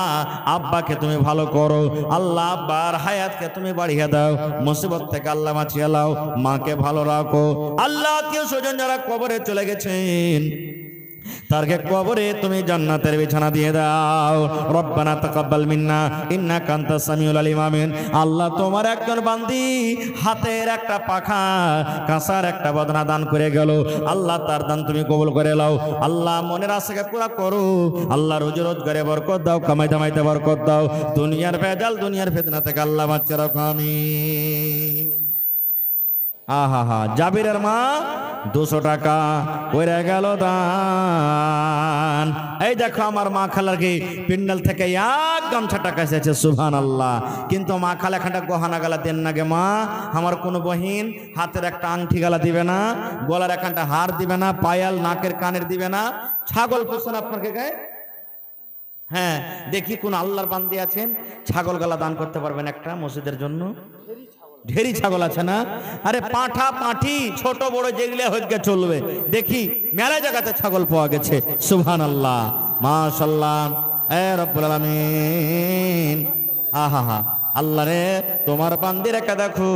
আব্বাকে তুমি ভালো করো। আল্লাহ আব্বার হায়াতকে তুমি বাড়িয়ে দাও। মুসিবত থেকে আল্লাহ বাঁচিয়ে লাও। মাকে ভালো রাখো। আল্লাহ আত্মীয় স্বজন যারা কবরে চলে গেছেন তারকে কবরে তুমি জান্নাতের বিছানা দিয়ে দাও। রব্বানা তাকাব্বাল মিন্না ইন্নাকা আনতাস সামিউল আলিম। আমিন। আল্লাহ তোমার একজন বান্দি হাতের একটা পাখা কাঁসার একটা বদনা দান করে গেল, আল্লাহ তার দান তুমি কবুল করে নাও। আল্লাহ মনের আশাকে পুরা করো। আল্লাহ রোজি রোজগারে বরকত দাও, কামাই দামাইতে বরকত দাও। দুনিয়ার ভেজাল দুনিয়ার ফিতনা থেকে আল্লাহ বাঁচিয়ে রাখো। আমিন। আহা হা, জাবিরের মা 200 টাকা পড়ে গেল দান। এই দেখো আমার মা খালার কি পিন্ডাল থেকে এক গামছা টাকা এসেছে, সুবহানাল্লাহ। কিন্তু মা খালা এখানটা গহনা গালা দেন না গে মা। আমার কোনো বহিন হাতের একটা আংটি গালা দিবে না, গলার এখানটা হার দিবে না, পায়াল নাকের কানের দিবে না। ছাগল পোষণ আপনার কে গায়ে? হ্যাঁ, দেখি কোন আল্লাহর বান্দি আছেন ছাগল গালা দান করতে পারবেন একটা মসজিদের জন্য? ঢেরি ছাগল আছে না? আরে পাঁঠা পাঁঠি ছোট বড় যেগুলো হয়ে চলবে। দেখি মেলা জায়গাতে ছাগল পাওয়া গেছে, সুবহানাল্লাহ, মাশাআল্লাহ। এ রব্বুল আলামিন, আহা হা, আল্লাহ রে তোমার বান্দির একা দেখো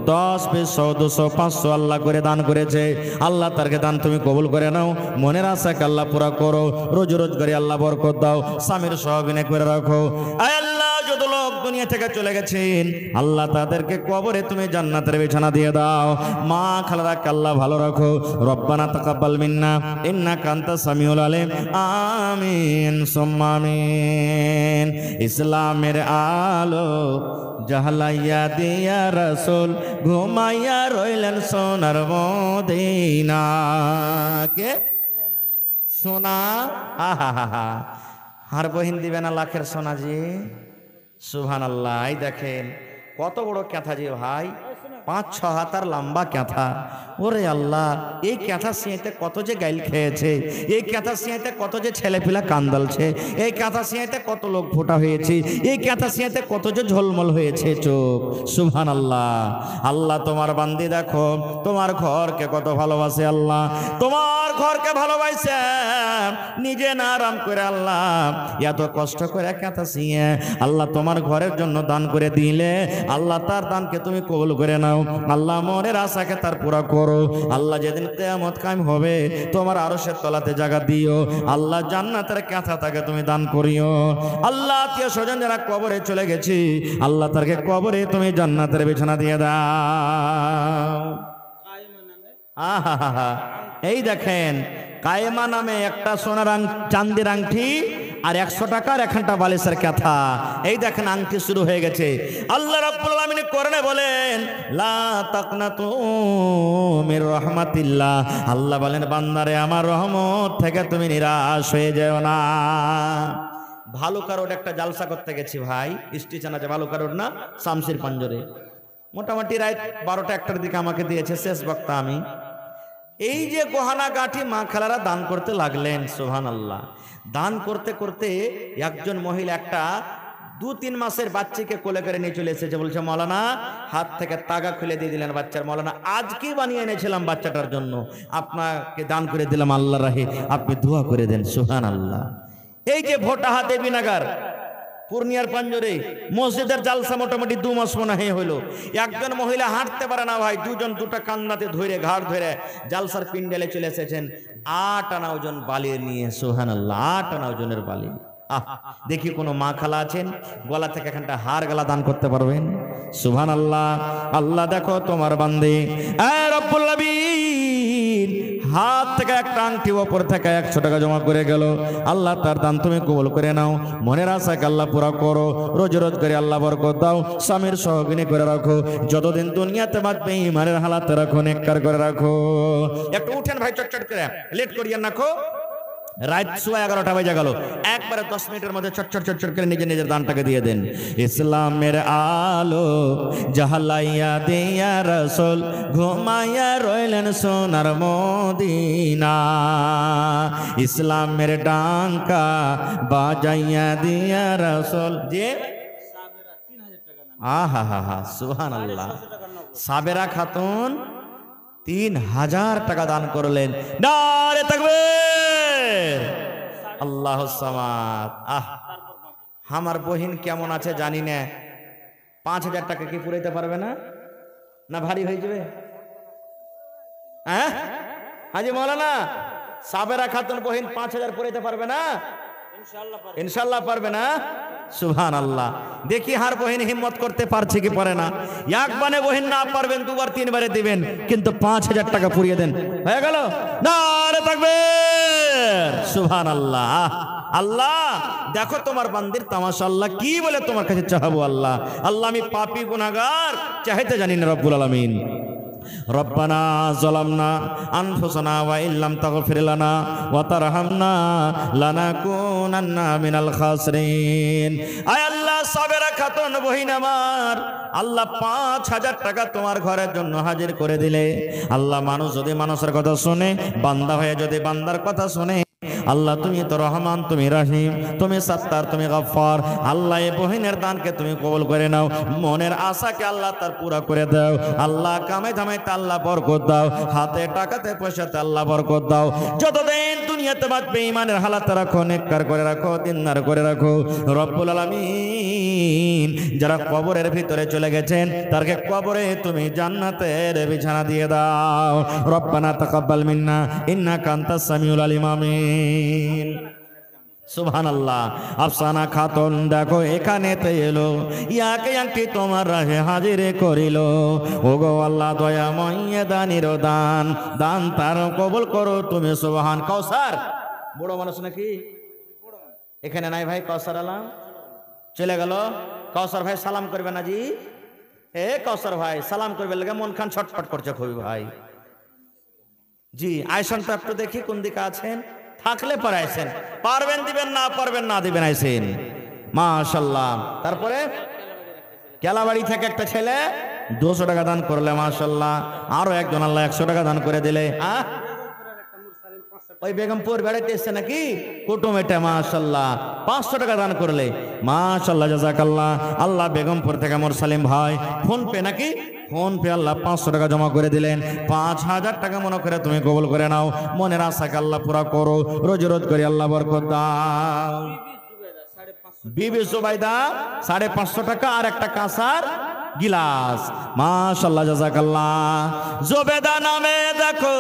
10 20 100 200 500 আল্লাহ করে দান করেছে। আল্লাহ তারকে দান তুমি কবুল করে নাও। মনের আশাকে আল্লাহ পুরা করো। রোজ রোজগারে আল্লাহ বরকত দাও। স্বামীর সহবিনে করে রাখো। আয় আল্লাহ, যত লোক দুনিয়া থেকে চলে গেছেন আল্লাহ তাদেরকে কবরে তুমি জান্নাতের বিছানা দিয়ে দাও। মা খালারাকে আল্লাহ ভালো রাখো। রব্বানা তাকাব্বাল মিন্না ইন্নাকা আনতাস সামিউল আলিম। আমিন সুম্মা আমিন। ইসলামের আলো জাহলাইয়া দিয়া রাসূল ঘুমাইয়া রইলেন সোনার মদিনা। কে সোনা? আহা হা হা, আর বহিন দিবে না লাখের সোনা জি, সুবহানাল্লাহ। এই দেখেন কত বড় ক্যাথা জি ভাই, 5-6 হাতার লম্বা ক্যাথা। ওরে আল্লাহ, এই ক্যাথা সিঁয়াতে কত যে গাইল খেয়েছে, এই ক্যাথা সিঁয়াতে কত যে ছেলেপিলা কান্দালছে, এই ক্যাথা সিঁয়াতে কত লোক ফোটা হয়েছে, এই ক্যাথা সিঁয়াতে কত যে ঝলমল হয়েছে চোখ, সুবহানাল্লাহ। আল্লাহ তোমার বান্দি দেখো তোমার ঘরকে কত ভালোবাসে। আল্লাহ তোমার ঘরকে ভালোবাসে, নিজে না আরাম করে আল্লাহ এত কষ্ট করে ক্যাথা সিঁয়ে আল্লাহ তোমার ঘরের জন্য দান করে দিলে আল্লাহ তার দানকে তুমি কবুল করে নাও। আল্লাহ মনের আশাকে তার পুরা করো। আল্লাহ যেদিন কিয়ামত কায়েম হবে তোমার আরশের তলাতে জায়গা দিও। আল্লাহ জান্নাতের কাঁথা তাকে তুমি দান করিও। আল্লাহ আত্মীয় স্বজন যারা কবরে চলে গেছি আল্লাহ তাকে কবরে তুমি জান্নাতের বিছানা দিয়ে দাও। আহা হা হা, এই দেখেন কায়েমা নামে একটা সোনার চান্দির আংটি আর 100 টাকার এখানটা বালিশের কথা। এই দেখেন আংটি শুরু হয়ে গেছে। আল্লাহ রাব্বুল আলামিন কোরআনে বলেন লা তাকনাতু মির রাহমাতিল্লাহ। আল্লাহ বলেন বান্দারে আমার রহমত থেকে তুমি নিরাশ হয়ে যেও না। ভালুকা রোড একটা জালসা করতে গেছি ভাই, স্টেশন আছে ভালুকা রোড না, শামসির পাঞ্জরে। মোটামুটি রাত 12টা 1টার দিকে আমাকে দিয়েছে শেষ বক্তা আমি। এই যে গহনা গাঁঠি মা খালারা দান করতে লাগলেন, সুবহানাল্লাহ। দান করতে করতে একজন মহিলা একটা 2-3 মাসের বাচ্চাকে কোলে করে নিয়ে চলে এসেছে। বলছে মৌলানা, হাত থেকে তাগা খুলে দিয়ে দিলেন বাচ্চার। মৌলানা আজকে বানিয়ে এনেছিলাম বাচ্চাটার জন্য, আপনাকে দান করে দিলাম আল্লাহর রাহে, আপনি দোয়া করে দেন। সুবহানাল্লাহ। এই যে ভোটা হাতে বিনাগার পূর্ণিয়ার পাঞ্জরে মসজিদের জালসা মোটামুটি 2 মাস মনে হইল। একজন মহিলা হাঁটতে পারে না ভাই, দুজন দুটা কান্নাতে ধরে ঘাড় ধরে জালসার পিন্ডেলে চলে এসেছেন 8 আনা ওজন বালি নিয়ে। সুবহানাল্লাহ, 8 আনা ওজনের বালি। দেখি কোনো মা খালা আছেন গলা থেকে এখানটা হার গলা দান করতে পারবেন? সুবহানাল্লাহ। আল্লাহ দেখো তোমার বান্দি রব্বুল আলামিন হাত থেকে একটা আংটি ওপর থেকে 100 টাকা জমা করে গেল। আল্লাহ তার দান তুমি কবুল করে নাও। মনের আশাকে আল্লাহ পুরা করো। রোজ রোজ করে আল্লাহ বরকত দাও। স্বামীর সহগিনী করে রাখো। যতদিন দুনিয়াতে বাঁচবে ইমানের হালাতে রাখো, নেককার করে রাখো। একটু উঠেন ভাই, চটচট করে, লেট করিয়েন না। রাত 11:15 বেজে গেল, একবারে 10 মিনিটের মধ্যে চটচট চটচট করে নিজের নিজের দানটাকে দিয়ে দেন। ইসলামের আলো জাহলাইয়া দিয়া রাসূল ঘুমাইয়া রইলেন সোনার মদিনা। ইসলামের ডাঙ্কা বাজাইয়া দিয়া রাসূল যে আহা হা হা, সুবহানাল্লাহ। সাবেরা খাতুন 3000 টাকা দান করলেন। নারে তাকবীর, আল্লাহুস সামাদ। আমার বহিন কেমন আছে জানি না, 5000 টাকা কি পুরাইতে পারবে না? না ভারী হয়ে যাবে? হ্যাঁ হাজি মাওলানা সাবেরা খাতুন বহিন 5000 পড়াইতে পারবে না? ইনশাআল্লাহ পারবে না? সুবহানাল্লাহ। দেখি হার বহিন হিম্মত করতে পারছে কি পারে না। একবারে বহিন না পারবেন, দুবার তিনবারে দিবেন, কিন্তু 5000 টাকা পুড়িয়ে দেন, হয়ে গেল। নারে তাকবীর, সুবহানাল্লাহ। আল্লাহ দেখো তোমার বান্দির তামাশা, আল্লাহ কি বলে তোমার কাছে চাহাবো। আল্লাহ আল্লাহ আমি পাপী গুনাহগার, চাইতে জানি না রব্বুল আলামিন। রব্বানা যালামনা আনফুসানা ওয়া ইল্লাম তাগফির লানা ওয়া তারহামনা লানাকুনান্না মিনাল খাসিরিন। আয় আল্লাহ সাবেরা খাতুন বহিন আমার, আল্লাহ 5000 টাকা তোমার ঘরের জন্য হাজির করে দিলে। আল্লাহ মানুষ যদি মানুষের কথা শুনে, বান্দা হয়ে যদি বান্দার কথা শুনে, আল্লাহ তুমি তো রহমান, তুমি রহিম, তুমি সত্তার, তুমি গফফার। আল্লাহ এই বহিনের দানকে তুমি কবুল করে নাও, মনের আশাকে আল্লাহ তার পুরা করে দাও। আল্লাহ কামে ধামাইতে আল্লাহ বরকত দাও, হাতে টাকাতে পয়সাতে আল্লাহ বরকত দাও। যতদিন দুনিয়াতে বাঁচবে ইমানের হালাতে রাখো, নেককার করে রাখো, দিনদার করে রাখো রব্বুল আলামিন। যারা কবরের ভিতরে চলে গেছেন, তারকে কবরে তুমি জান্নাতের বিছানা দিয়ে দাও। রব্বানা তাকাব্বাল মিন্না ইন্নাকা আনতাস সামিউল আলিম। আমিন। সুবহানাল্লাহ। আফসানা খাতুন দেখো এখানেতে এলো, ইয়াকে একটি তোমার রাহে হাজির করিল। ওগো আল্লাহ দয়াময় দানির দান, দান তার কবুল করো তুমি সুবহান। কাউসার বড় মানুষ নাকি এখানে নাই ভাই? কাউসার আলাম চলে গেল। কাউসার ভাই সালাম করবে না জি? এ কাউসার ভাই সালাম করবে লাগে মন খান ছটফট করছে খুবই ভাই। জি আইসেন তো একটু দেখি কোন দিকে আছেন, থাকলে পরে আইসেন, পারবেন দিবেন, না পারবেন না দিবেন, আইসেন মাশাআল্লাহ। তারপরে কেলাবাড়ি থেকে একটা ছেলে 200 টাকা দান করলে মাশাআল্লাহ, আরো একজন আল্লাহ 100 টাকা দান করে দিলে। ওই বেগমপুর বেড়াইতে এসছে নাকি কুটুম, এটা মাশাআল্লাহ 500 টাকা দান করলে মাশাআল্লাহ জাযাকাল্লাহ। আল্লাহ বেগমপুর থেকে মোর সালিম ভাই ফোন পে নাকি, ফোন পে আল্লাহ 500 টাকা জমা করে দিলেন। 5000 টাকা মনে করে তুমি কবুল করে নাও, মনের আশাকে আল্লাহ পুরা করো, রোজ রোজ করে আল্লাহ বরকত দাও। বিবি জুবাইদা 550 টাকা আর একটা কাঁসার গিলাস মাশাআল্লাহ জাযাকাল্লাহ। জুবেদা নামে দেখো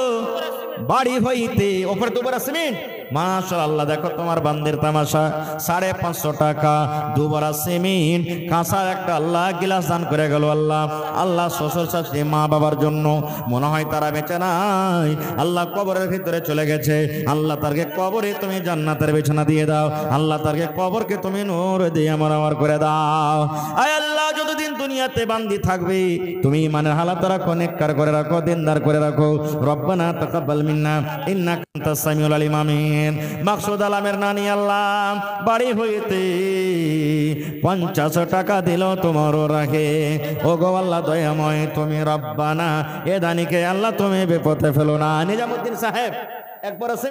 বাড়ি হইতে ওপরে তো বড় সিমেন্ট মাশাআল্লাহ। দেখো তোমার বান্দের তামাশা, 550 টাকা, 2 বড়া সিমেন্ট, কাঁসার একটা আল্লাহ গিলাস দান করে গেল। আল্লাহ আল্লাহ শ্বশুর শাশুড়ি মা বাবার জন্য মনে হয় তারা বেঁচে নাই, আল্লাহ কবরের ভিতরে চলে গেছে। আল্লাহ তারকে কবরে তুমি জান্নাতের বিছানা দিয়ে দাও। আল্লাহ তারকে কবরকে তুমি নূর দিয়ে আমার করে দাও। আয় আল্লাহ যতদিন দুনিয়াতে বান্দি থাকবে তুমি ইমানের হালাত রাখো, নেককার করে রাখো, দিনদার করে রাখো। রব্বানা তাকাব্বাল মিন্না ইন্নাকা আনতাস সামিউল আলিম। আমিন। মাকসুদ আলমের নানি আল্লাহ বাড়ি হইতে 50 টাকা দিল তোমার রাখে। ও গো আল্লাহ দয়াময় তুমি রব্বানা এ দানিকে আল্লাহ তুমি বিপদে ফেলো না। নিজামুদ্দিন সাহেব একবার আছে।